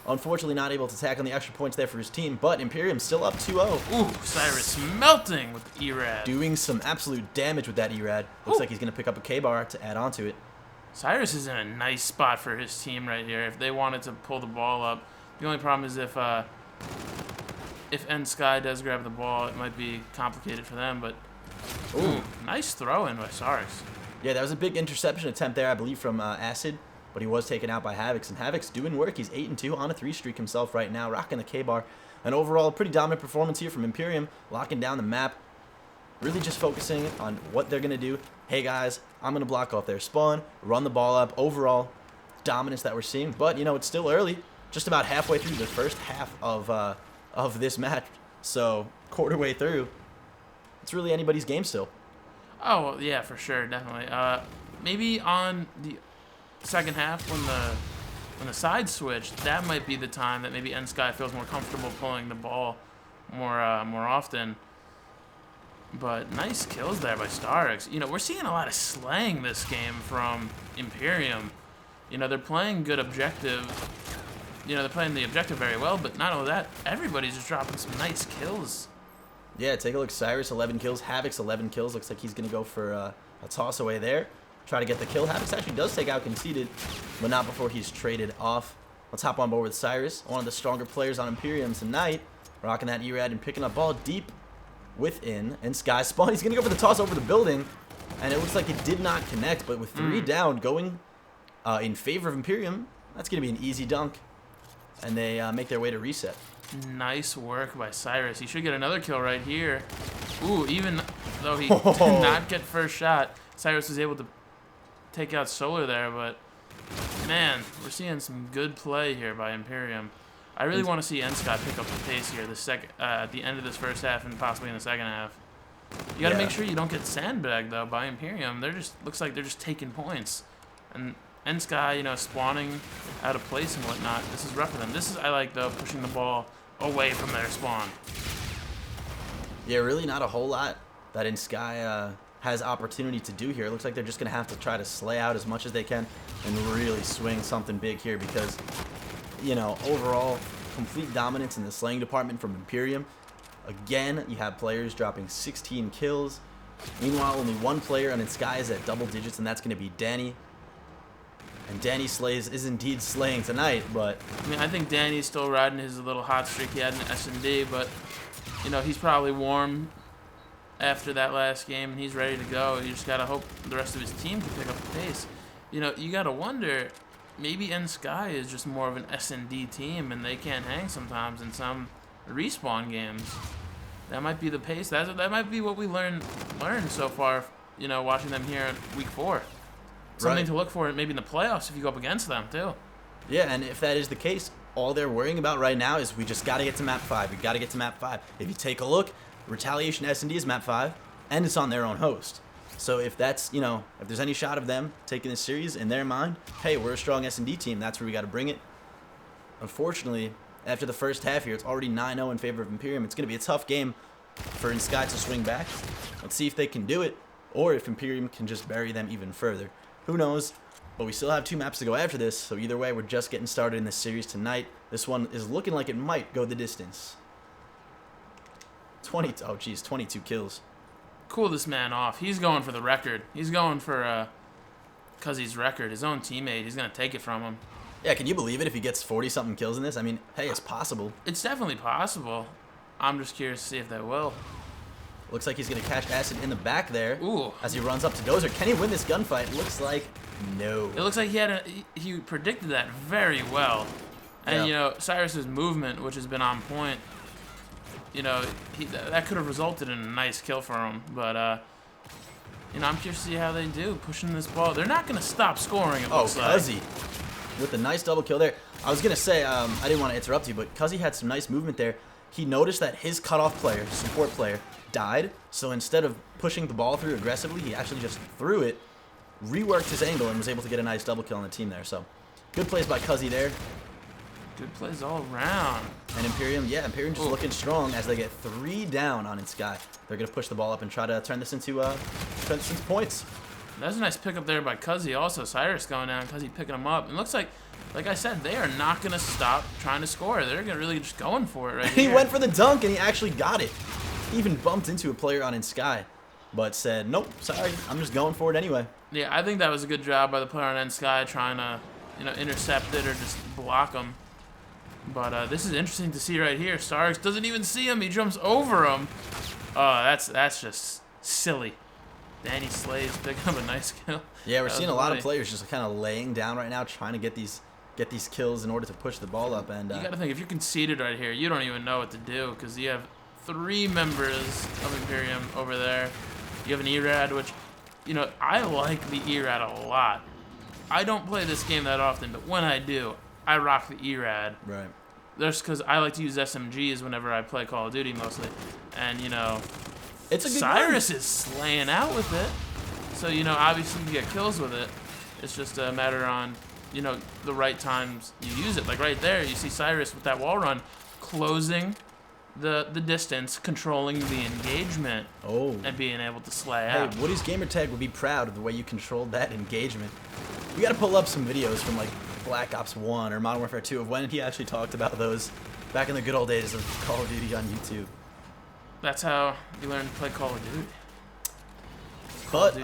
unfortunately not able to tack on the extra points there for his team, but Imperium still up 2-0. Ooh, Cyrus melting with the ERAD. Doing some absolute damage with that ERAD. Looks like he's going to pick up a K-bar to add on to it. Cyrus is in a nice spot for his team right here. If they wanted to pull the ball up, the only problem is if eNsKy does grab the ball, it might be complicated for them. But ooh, nice throw in by Starks. Yeah, that was a big interception attempt there, I believe, from Acid, but he was taken out by Havoc's, and Havoc's doing work. He's 8-2 on a 3 streak himself right now, rocking the K-bar. And overall, a pretty dominant performance here from Imperium, locking down the map, really just focusing on what they're going to do. Hey guys, I'm going to block off their spawn, run the ball up. Overall, dominance that we're seeing, but it's still early, just about halfway through the first half of this match. So, quarter way through, it's really anybody's game still. Oh, well, yeah, for sure, definitely. Maybe on the second half when the side switched, that might be the time that maybe eNsKy feels more comfortable pulling the ball more often. But nice kills there by Starks. We're seeing a lot of slaying this game from Imperium. They're playing good objective. They're playing the objective very well, but not only that, everybody's just dropping some nice kills. Yeah, take a look. Cyrus, 11 kills. Havoc's 11 kills. Looks like he's going to go for a toss away there. Try to get the kill. Havoc's actually does take out Conceded, but not before he's traded off. Let's hop on board with Cyrus, one of the stronger players on Imperium tonight. Rocking that ERAD and picking up ball deep within eNsKy spawn. He's going to go for the toss over the building, and it looks like it did not connect, but with 3 down going in favor of Imperium, that's going to be an easy dunk, and they make their way to reset. Nice work by Cyrus. He should get another kill right here. Ooh, even though he did not get first shot, Cyrus was able to take out Solar there, but man, we're seeing some good play here by Imperium. I really want to see eNsKy pick up the pace here at the end of this first half and possibly in the second half. You got to make sure you don't get sandbagged though by Imperium. Looks like they're just taking points, and eNsKy, spawning out of place and whatnot. This is rough for them. I like though pushing the ball away from their spawn. Yeah, really not a whole lot that eNsKy has opportunity to do here. It looks like they're just gonna have to try to slay out as much as they can and really swing something big here because overall complete dominance in the slaying department from Imperium. Again, you have players dropping 16 kills. Meanwhile, only one player on eNsKy is at double digits, and that's going to be Danny. And Danny Slays is indeed slaying tonight, but... I mean, I think Danny's still riding his little hot streak he had in S&D, but, you know, he's probably warm after that last game, and he's ready to go. You just got to hope the rest of his team can pick up the pace. You know, you got to wonder, maybe eNsKy is just more of an S&D team, and they can't hang sometimes in some respawn games. That might be the pace. That might be what we learned so far, you know, watching them here in week 4. Something to look for maybe in the playoffs if you go up against them, too. Yeah, and if that is the case, all they're worrying about right now is we just got to get to map 5. We got to get to map 5. If you take a look, Retaliation S&D is map 5, and it's on their own host. So if that's, you know, if there's any shot of them taking this series in their mind, hey, we're a strong S&D team, that's where we got to bring it. Unfortunately, after the first half here, it's already 9-0 in favor of Imperium. It's going to be a tough game for eNsKy to swing back. Let's see if they can do it, or if Imperium can just bury them even further. Who knows? But we still have 2 maps to go after this, so either way, we're just getting started in this series tonight. This one is looking like it might go the distance. 22 kills. Cool this man off. He's going for the record. He's going for Cuzzy's record. His own teammate. He's going to take it from him. Yeah, can you believe it if he gets 40-something kills in this? I mean, hey, it's possible. It's definitely possible. I'm just curious to see if they will. Looks like he's going to catch Acid in the back there. Ooh. As he runs up to Dozer. Can he win this gunfight? Looks like no. It looks like he predicted that very well. And, Yeah. you know, Cyrus's movement, which has been on point, you know, that could have resulted in a nice kill for him. But, you know, I'm curious to see how they do pushing this ball. They're not going to stop scoring, it looks like. Cuzzy with a nice double kill there. I was going to say, I didn't want to interrupt you, but Cuzzy had some nice movement there. He noticed that his cutoff player, support player, died. So instead of pushing the ball through aggressively, he actually just threw it, reworked his angle, and was able to get a nice double kill on the team there. So good plays by Cuzzy there. Good plays all around. And Imperium, yeah, Imperium just looking strong as they get 3 down on eNsKy. They're going to push the ball up and try to turn this into points. That's a nice pickup there by Cuzzy also. Cyrus going down, Cuzzy picking him up. It looks like I said, they are not going to stop trying to score. They're really just going for it right here. He went for the dunk, and he actually got it. He even bumped into a player on eNsKy, but said, nope, sorry, I'm just going for it anyway. Yeah, I think that was a good job by the player on eNsKy trying to, you know, intercept it or just block him. But this is interesting to see right here. Starks doesn't even see him. He jumps over him. That's just silly. Danny Slays picking up a nice kill. Yeah, we're seeing a lot of players just kind of laying down right now, trying to get these kills in order to push the ball up. And you got to think, if you're conceded right here, you don't even know what to do because you have 3 members of Imperium over there. You have an ERAD, which, you know, I like the ERAD a lot. I don't play this game that often, but when I do, I rock the ERAD. Right. That's because I like to use SMGs whenever I play Call of Duty mostly. And, you know, it's a good Cyrus is slaying out with it. So, you know, obviously you get kills with it. It's just a matter on, you know, the right times you use it. Like right there, you see Cyrus with that wall run, closing the distance, controlling the engagement, and being able to slay out. Hey, Woody's Gamertag would be proud of the way you controlled that engagement. We got to pull up some videos from, like, Black Ops 1 or Modern Warfare 2 of when he actually talked about those back in the good old days of Call of Duty on YouTube. That's how you learn to play Call of Duty. But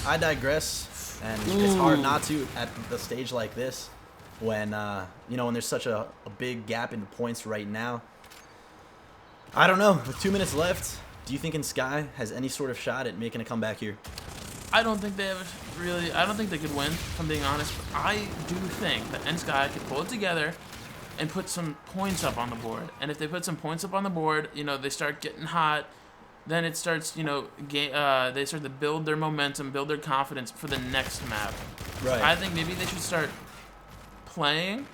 I digress, and it's hard not to at the stage like this when, you know, when there's such a big gap in the points right now. I don't know. With 2 minutes left, do you think eNsKy has any sort of shot at making a comeback here? I don't think they have really. I don't think they could win, if I'm being honest. But I do think that eNsKy could pull it together and put some points up on the board. And if they put some points up on the board, you know, they start getting hot. Then it starts, you know, they start to build their momentum, build their confidence for the next map. Right. I think maybe they should start playing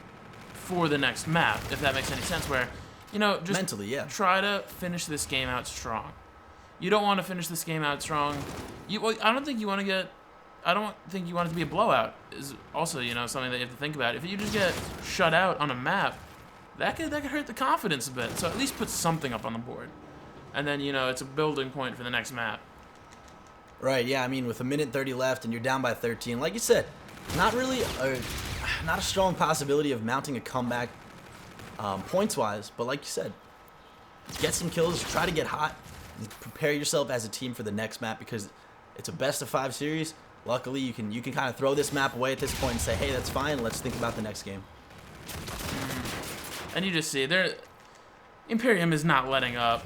for the next map, if that makes any sense. Where, you know, just mentally, yeah, try to finish this game out strong. You don't want to finish this game out strong. I don't think you want to get. I don't think you want it to be a blowout. Is also, you know, something that you have to think about. If you just get shut out on a map, that could hurt the confidence a bit. So at least put something up on the board, and then, you know, it's a building point for the next map. Right. Yeah. I mean, with 1:30 left and you're down by 13, like you said, not really not a strong possibility of mounting a comeback points wise. But like you said, get some kills, try to get hot, and prepare yourself as a team for the next map because it's a best-of-5 series. Luckily, you can kind of throw this map away at this point and say, hey, that's fine. Let's think about the next game. And you just see, Imperium is not letting up,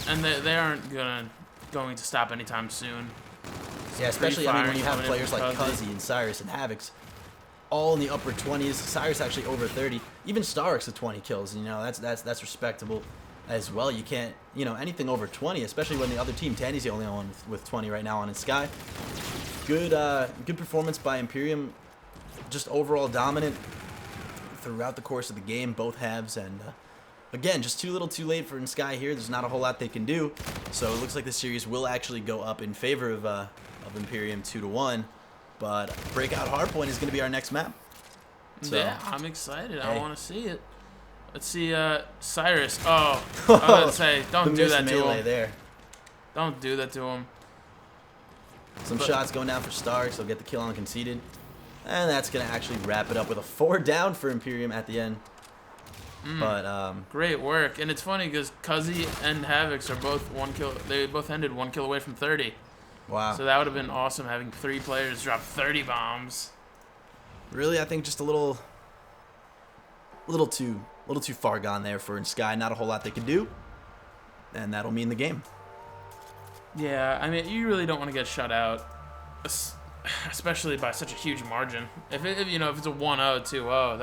and they aren't going to stop anytime soon. Yeah, especially when you have players like eNsKy and Cyrus and Havoc's all in the upper 20s. Cyrus actually over 30. Even Starks with 20 kills. You know, that's respectable as well. You can't, you know, anything over 20, especially when the other team, Tandy's the only one with 20 right now on eNsKy. Good performance by Imperium. Just overall dominant throughout the course of the game, both halves, and again, just too little too late for eNsKy here. There's not a whole lot they can do. So it looks like the series will actually go up in favor of Imperium 2-1. But Breakout Hardpoint is going to be our next map. So, yeah, I'm excited. Hey. I want to see it. Let's see Cyrus. Oh, I would say, don't do that to him. There. Don't do that to him. Some shots going down for Starks. They'll get the kill on conceded. And that's going to actually wrap it up with a 4 down for Imperium at the end. But great work. And it's funny because eNsKy and Havoc's are both 1 kill. They both ended 1 kill away from 30. Wow. So that would have been awesome having 3 players drop 30 bombs. Really, I think just a little too far gone there for eNsKy. Not a whole lot they could do, and that'll mean the game. Yeah, I mean, you really don't want to get shut out, especially by such a huge margin. If it's a 1-0, 2-0,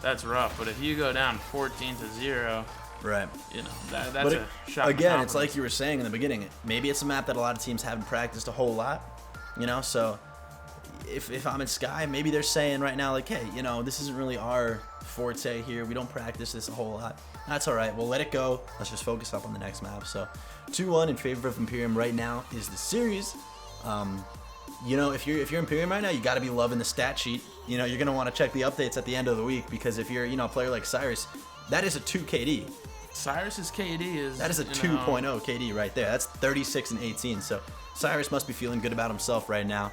that's rough. But if you go down 14-0. Right. You know, that's a shot. Again, it's like you were saying in the beginning. Maybe it's a map that a lot of teams haven't practiced a whole lot. You know, so if I'm eNsKy, maybe they're saying right now, like, hey, you know, this isn't really our forte here. We don't practice this a whole lot. That's all right. We'll let it go. Let's just focus up on the next map. So 2-1 in favor of Imperium right now is the series. You know, if you're Imperium right now, you got to be loving the stat sheet. You know, you're going to want to check the updates at the end of the week because if you're, you know, a player like Cyrus, that is a 2 KD. Cyrus's KD is... That is a 2.0 KD right there. That's 36 and 18. So Cyrus must be feeling good about himself right now.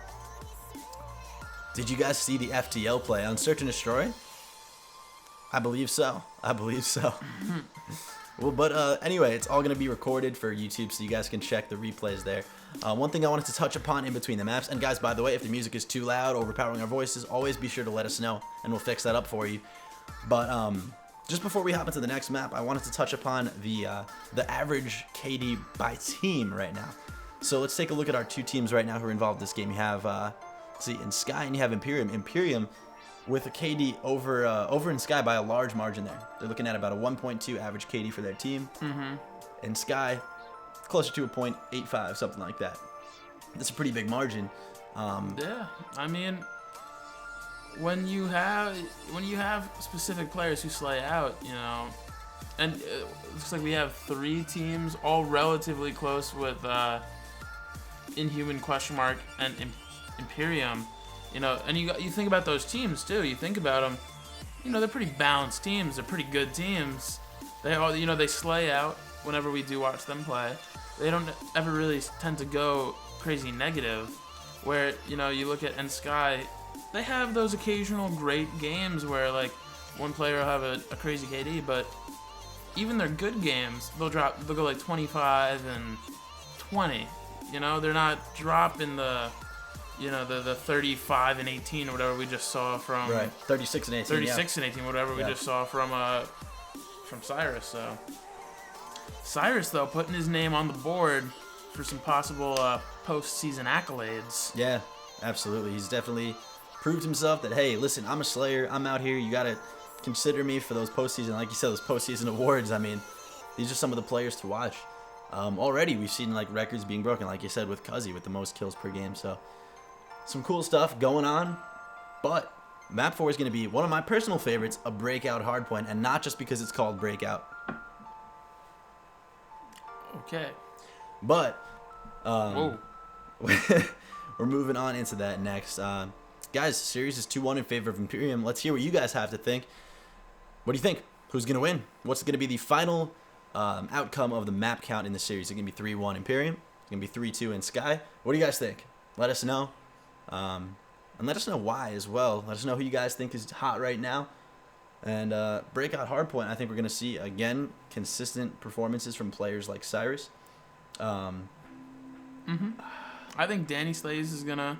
Did you guys see the FTL play on Search and Destroy? I believe so. Well, but anyway, it's all going to be recorded for YouTube, so you guys can check the replays there. One thing I wanted to touch upon in between the maps, and guys, by the way, if the music is too loud, overpowering our voices, always be sure to let us know, and we'll fix that up for you. But just before we hop into the next map, I wanted to touch upon the average KD by team right now. So let's take a look at our 2 teams right now who are involved in this game. You have, eNsKy, and you have Imperium. Imperium with a KD over eNsKy by a large margin there. They're looking at about a 1.2 average KD for their team. eNsKy closer to a 0.85, something like that. That's a pretty big margin. Yeah, I mean, when you have specific players who slay out, you know, and it looks like we have 3 teams all relatively close with Inhuman and Imperium. You know, and you think about those teams too. You think about them, you know, they're pretty balanced teams. They're pretty good teams. They all, you know, they slay out whenever we do watch them play. They don't ever really tend to go crazy negative. Where, you know, you look at eNsKy, they have those occasional great games where like one player will have a crazy KD, but even their good games, they'll go like 25 and 20. You know, they're not dropping the 35 and 18 or whatever we just saw from... Right, 36 and 18, 36 and 18, whatever we just saw from Cyrus, so... Cyrus, though, putting his name on the board for some possible post-season accolades. Yeah, absolutely. He's definitely proved himself that, hey, listen, I'm a Slayer. I'm out here. You got to consider me for those postseason, like you said, those postseason awards. I mean, these are some of the players to watch. Already, we've seen like records being broken, like you said, with eNsKy with the most kills per game, so... Some cool stuff going on, but map 4 is going to be one of my personal favorites, a breakout hardpoint, and not just because it's called breakout. Okay. But we're moving on into that next. Guys, series is 2-1 in favor of Imperium. Let's hear what you guys have to think. What do you think? Who's going to win? What's going to be the final outcome of the map count in the series? Is it going to be 3-1 Imperium? It's going to be 3-2 eNsKy? What do you guys think? Let us know. And let us know why as well. Let us know who you guys think is hot right now. And breakout hardpoint, I think we're going to see, again, consistent performances from players like Cyrus. I think Danny Slays is going to,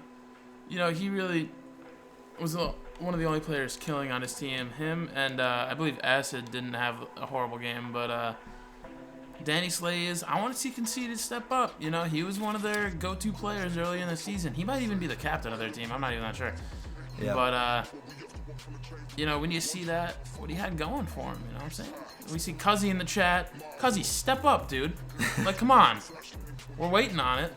he really was one of the only players killing on his team. Him and I believe Acid didn't have a horrible game, but Danny Slays, I want to see Conceited step up. He was one of their go-to players early in the season. He might even be the captain of their team. I'm not even that sure. Yeah. But, when you see that, what he had going for him, you know what I'm saying? We see Cuzzy in the chat. Cuzzy, step up, dude. Like, come on. We're waiting on it.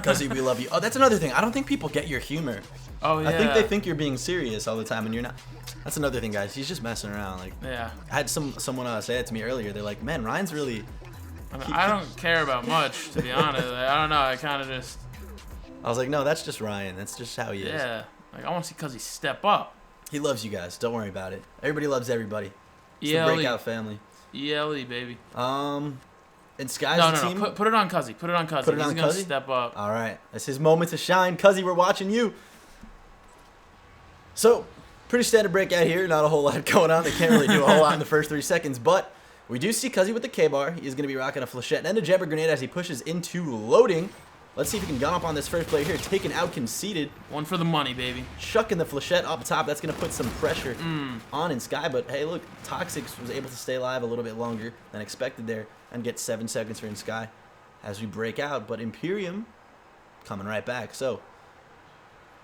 Cuzzy, we love you. Oh, that's another thing. I don't think people get your humor. Oh, yeah. I think they think you're being serious all the time, and you're not. That's another thing, guys. He's just messing around. Like, yeah. I had someone say that to me earlier. They're like, man, Ryan's really... I don't care about much, to be honest. I don't know. I kind of just... I was like, no, that's just Ryan. That's just how he is. Yeah. Like, I want to see Cuzzy step up. He loves you guys. Don't worry about it. Everybody loves everybody. It's the ELE. breakout family. ELE, baby. eNsKy's team. No. Put it on Cuzzy. Put it on Cuzzy. He's going to step up. All right. It's his moment to shine. Cuzzy, we're watching you. So, pretty standard breakout here. Not a whole lot going on. They can't really do a whole lot in the first 3 seconds, but we do see Cuzzy with the K-bar. He's going to be rocking a flechette and a jabber grenade as he pushes into loading. Let's see if he can gun up on this first player here. Taking out Conceited. One for the money, baby. Chucking the flechette up top. That's going to put some pressure on eNsKy. But hey, look, Toxic was able to stay alive a little bit longer than expected there and get 7 seconds for eNsKy as we break out. But Imperium coming right back. So,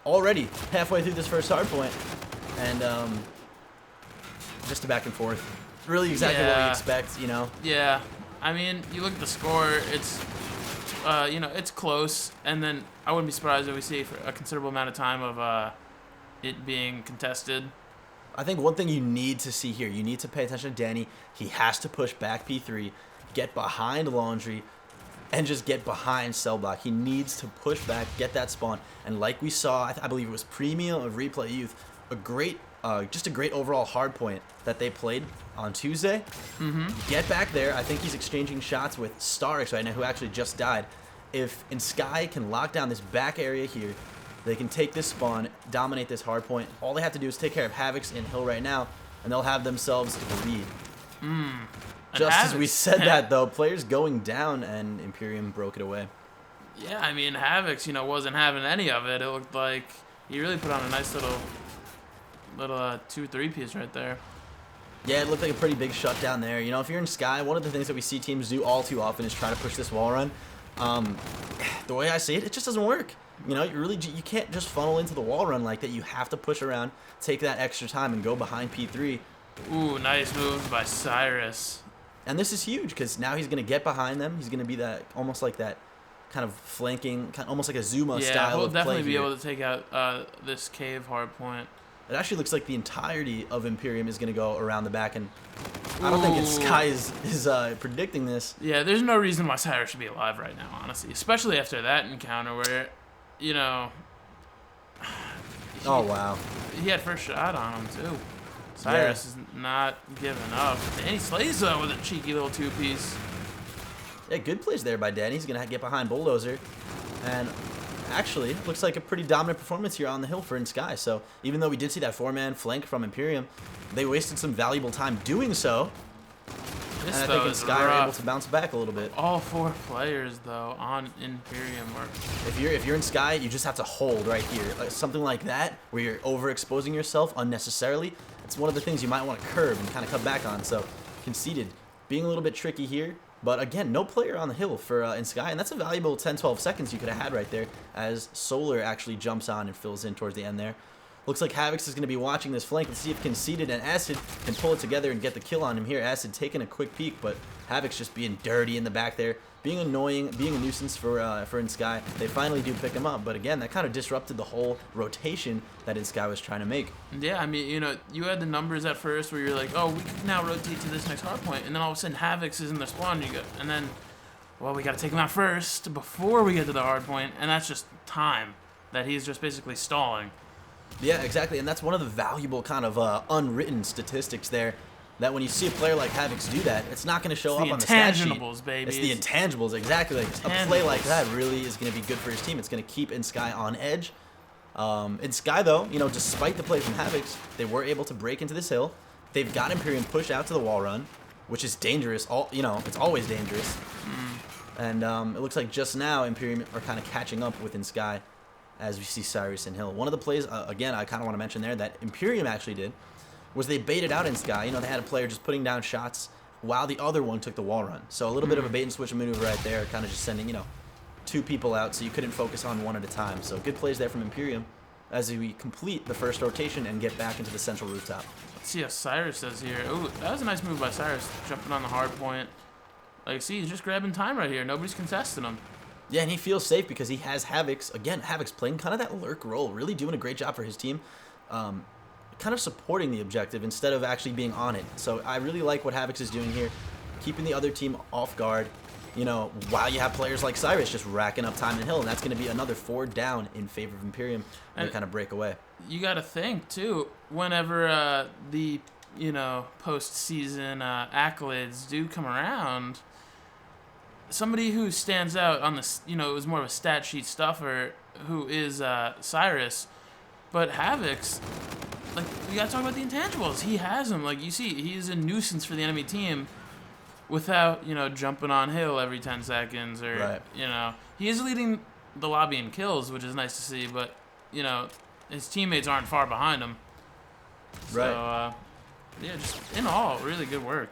already halfway through this first hard point, and just a back and forth. Really exactly what we expect, Yeah. I mean, you look at the score, it's, it's close, and then I wouldn't be surprised if we see for a considerable amount of time of it being contested. I think one thing you need to see here, you need to pay attention to Danny. He has to push back P3, get behind Laundry, and just get behind Cell Block. He needs to push back, get that spawn, and like we saw, I believe it was Premium of Replay Youth, just a great overall hard point that they played on Tuesday. Get back there. I think he's exchanging shots with Starix right now, who actually just died. If eNsKy can lock down this back area here, they can take this spawn, dominate this hard point. All they have to do is take care of Havoc's in Hill right now, and they'll have themselves the lead. Just as we said that, though, players going down, and Imperium broke it away. Yeah, I mean, Havoc's, wasn't having any of it. It looked like he really put on a nice little 2-3 piece right there. Yeah, it looked like a pretty big shutdown there. If you're eNsKy, one of the things that we see teams do all too often is try to push this wall run. The way I see it, it just doesn't work. You can't just funnel into the wall run like that. You have to push around, take that extra time, and go behind P3. Ooh, nice move by Cyrus. And this is huge because now he's going to get behind them. He's going to be that almost like that kind of flanking, almost like a Zuma style of play. He'll definitely be here. able to take out this cave hard point. It actually looks like the entirety of Imperium is going to go around the back, and I don't think eNsKy is predicting this. Yeah, there's no reason why Cyrus should be alive right now, honestly. Especially after that encounter where, oh, wow. He had first shot on him, too. Cyrus is not giving up. Danny Slays with a cheeky little 2-piece. Yeah, good plays there by Danny. He's going to get behind Bulldozer. And actually, looks like a pretty dominant performance here on the hill for eNsKy. So even though we did see that 4-man flank from Imperium, they wasted some valuable time doing so. And I think eNsKy are able to bounce back a little bit. All 4 players, though, on Imperium are... If you're eNsKy, you just have to hold right here. Something like that, where you're overexposing yourself unnecessarily. It's one of the things you might want to curb and kind of cut back on. So, Conceited, being a little bit tricky here. But again, no player on the hill for eNsKy, and that's a valuable 10-12 seconds you could have had right there as Solar actually jumps on and fills in towards the end there. Looks like Havoc's is going to be watching this flank and see if Conceited and Acid can pull it together and get the kill on him here. Acid taking a quick peek, but Havoc's just being dirty in the back there, being annoying, being a nuisance for eNsKy. They finally do pick him up, but again, that kind of disrupted the whole rotation that eNsKy was trying to make. Yeah, I mean, you had the numbers at first where you're like, oh, we can now rotate to this next hard point, and then all of a sudden Havoc's is in the spawn, and then, well, we got to take him out first before we get to the hard point, and that's just time that he's just basically stalling. Yeah, exactly, and that's one of the valuable kind of unwritten statistics there, that when you see a player like Havoc's do that, it's not going to show up on the stat sheet. Intangibles, baby. It's the intangibles, exactly. Like, a play like that really is going to be good for his team. It's going to keep eNsKy on edge, eNsKy, though, you know, despite the play from Havocs, they were able to break into this hill. They've got Imperium pushed out to the wall run, which is dangerous. You know, it's always dangerous. And it looks like just now Imperium are kind of catching up with eNsKy as we see Cyrus and Hill. One of the plays, again, I kind of want to mention there that Imperium actually did was they baited out eNsKy. You know, they had a player just putting down shots while the other one took the wall run. So a little bit of a bait and switch maneuver right there, kind of just sending, you know, 2 people out so you couldn't focus on one at a time. So good plays there from Imperium as we complete the first rotation and get back into the central rooftop. Let's see how Cyrus does here. Ooh, that was a nice move by Cyrus, jumping on the hard point. Like, see, he's just grabbing time right here. Nobody's contesting him. Yeah, and he feels safe because he has Havocs. Again, Havocs playing kind of that lurk role, really doing a great job for his team. Kind of supporting the objective instead of actually being on it. So I really like what Havocs is doing here, keeping the other team off guard, you know, while you have players like Cyrus just racking up time and Hill, and that's going to be another 4 down in favor of Imperium and kind of break away. You got to think, too, whenever the, you know, postseason accolades do come around, somebody who stands out on the, you know, it was more of a stat sheet stuffer, who is Cyrus, but Havocs, like, we gotta talk about the intangibles. He has them. Like, you see, he's a nuisance for the enemy team without, you know, jumping on Hill every 10 seconds or, right. You know, he is leading the lobby in kills, which is nice to see, but, you know, his teammates aren't far behind him. Right. So, yeah, just in all, really good work.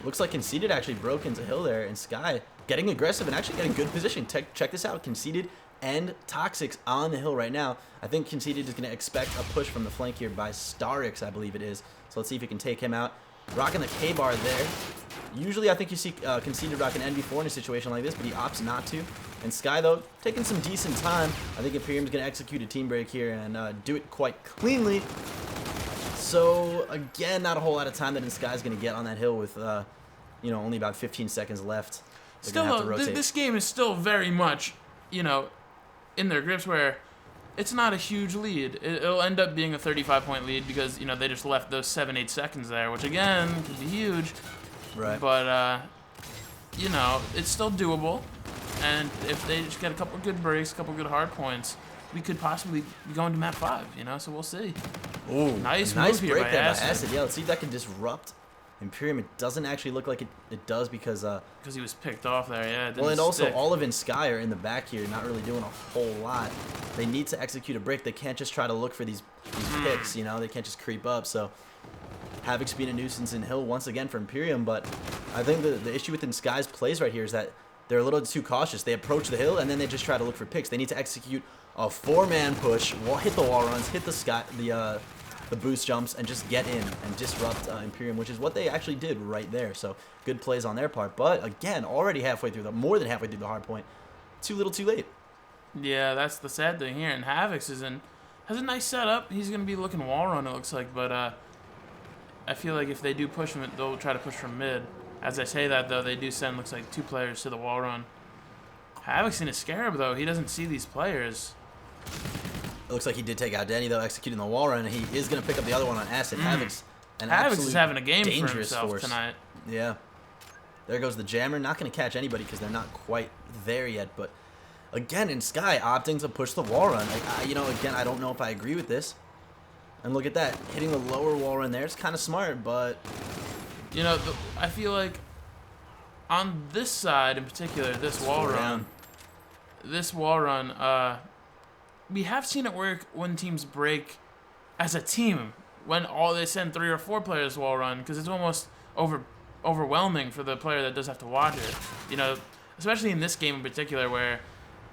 Looks like Conceited actually broke into Hill there, and Sky getting aggressive and actually getting good position. Check this out. Conceited and Toxics on the hill right now. I think Conceited is going to expect a push from the flank here by Starix, I believe it is. So let's see if he can take him out. Rocking the K-bar there. Usually I think you see Conceited rock an NV4 in a situation like this, but he opts not to. And Sky, though, taking some decent time. I think Imperium's going to execute a team break here and do it quite cleanly. So, again, not a whole lot of time that eNsKy's going to get on that hill with, you know, only about 15 seconds left. Still, this game is still very much, you know, in their grips where it's not a huge lead. It'll end up being a 35-point lead because, you know, they just left those 7-8 seconds there, which, again, could be huge. Right. But, you know, it's still doable. And if they just get a couple good breaks, a couple good hard points, we could possibly be going to map 5, you know, so we'll see. Ooh, nice break here by there Acid. by Acid. Yeah, let's see if that can disrupt Imperium. It doesn't actually look like it does because he was picked off there, yeah. Well, and also all of eNsKy are in the back here, not really doing a whole lot. They need to execute a break. They can't just try to look for these picks, you know. They can't just creep up. So Havoc's being a nuisance in Hill once again for Imperium, but I think the issue with eNsKy's plays right here is that they're a little too cautious. They approach the hill and then they just try to look for picks. They need to execute a 4-man push, hit the wall runs, hit the boost jumps, and just get in and disrupt Imperium, which is what they actually did right there. So good plays on their part. But again, already more than halfway through the hard point. Too little, too late. Yeah, that's the sad thing here. And Havoc's has a nice setup. He's gonna be looking wall run, it looks like, but I feel like if they do push him, they'll try to push from mid. As I say that, though, they do send, looks like, 2 players to the wall run. Havoc's in a Scarab, though. He doesn't see these players. It looks like he did take out Danny, though, executing the wall run, and he is going to pick up the other one on Acid. Havoc's is having a game for himself force tonight. Yeah. There goes the Jammer. Not going to catch anybody because they're not quite there yet. But, again, eNsKy opting to push the wall run. You know, again, I don't know if I agree with this. And look at that. Hitting the lower wall run there. It's kind of smart, but... You know, I feel like on this side in particular, this wall run, we have seen it work when teams break as a team, when they send 3 or 4 players wall run, because it's almost overwhelming for the player that does have to watch it. You know, especially in this game in particular, where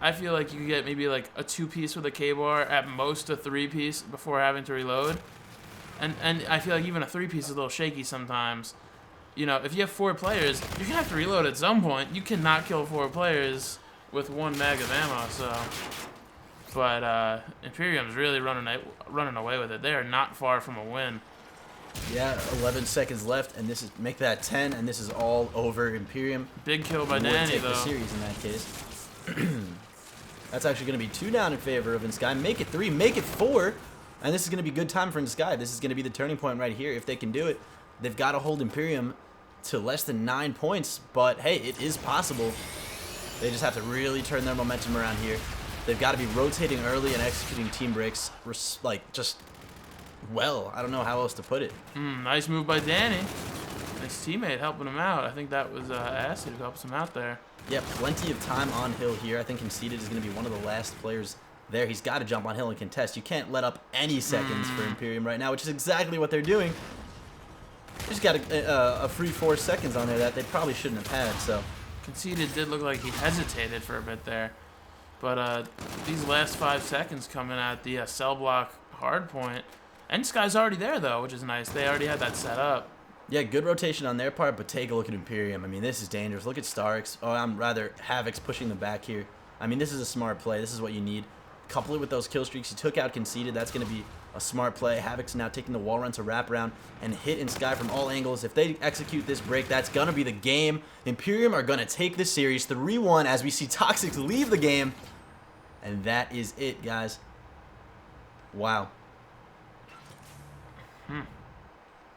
I feel like you get maybe like a 2-piece with a K-bar, at most a 3-piece before having to reload. And I feel like even a 3-piece is a little shaky sometimes. You know, if you have 4 players, you're going to have to reload at some point. You cannot kill 4 players with 1 mag of ammo, so... But Imperium's really running away with it. They are not far from a win. Yeah, 11 seconds left, and make that 10, and this is all over Imperium. Big kill by Danny, though. The series in that case. That's actually going to be 2 down in favor of eNsKy. Make it 3, make it 4, and this is going to be good time for eNsKy. This is going to be the turning point right here. If they can do it, they've got to hold Imperium to less than 9 points, but hey, it is possible. They just have to really turn their momentum around here. They've got to be rotating early and executing team breaks, like, just well. I don't know how else to put it. Nice move by Danny. Nice teammate helping him out. I think that was Acid who helps him out there. Yeah, plenty of time on hill here. I think Conceited is going to be one of the last players there. He's got to jump on hill and contest. You can't let up any seconds for Imperium right now, which is exactly what they're doing. They just got a free 4 seconds on there that they probably shouldn't have had. So Conceited did look like he hesitated for a bit there. But these last 5 seconds coming at the cell block hard point. eNsKy's already there, though, which is nice. They already had that set up. yeah, good rotation on their part, but take a look at Imperium. I mean, this is dangerous. Look at Starks. Oh, rather Havoc's pushing them back here. I mean, this is a smart play. This is what you need. Couple it with those kill streaks. You took out Conceited. That's going to be a smart play. Havoc's now taking the wall run to wrap around and hit eNsKy from all angles. If they execute this break, that's going to be the game. Imperium are going to take this series 3-1 as we see Toxic leave the game. And that is it, guys. Wow.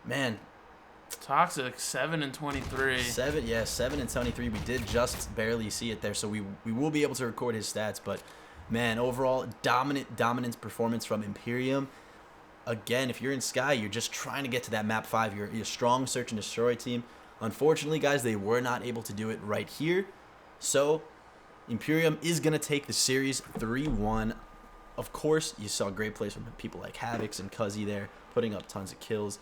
Man. Toxic 7 and 23. 7 and 23. We did just barely see it there, so we will be able to record his stats. But man, overall dominance performance from Imperium. Again, if you're eNsKy, you're just trying to get to that map 5. You're a strong search and destroy team. Unfortunately, guys, they were not able to do it right here. So Imperium is gonna take the series 3-1. Of course, you saw great plays from people like Havoc's and Cuzzy there, putting up tons of kills.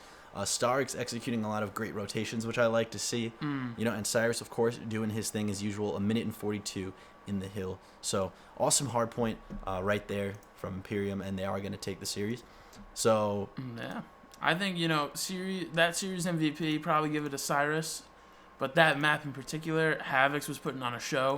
Starks executing a lot of great rotations, which I like to see. You know, and Cyrus, of course, doing his thing as usual. 1:42 in the hill. So awesome hard point right there from Imperium, and they are going to take the series. So yeah, I think that series MVP probably give it to Cyrus, but that map in particular, Havoc's was putting on a show.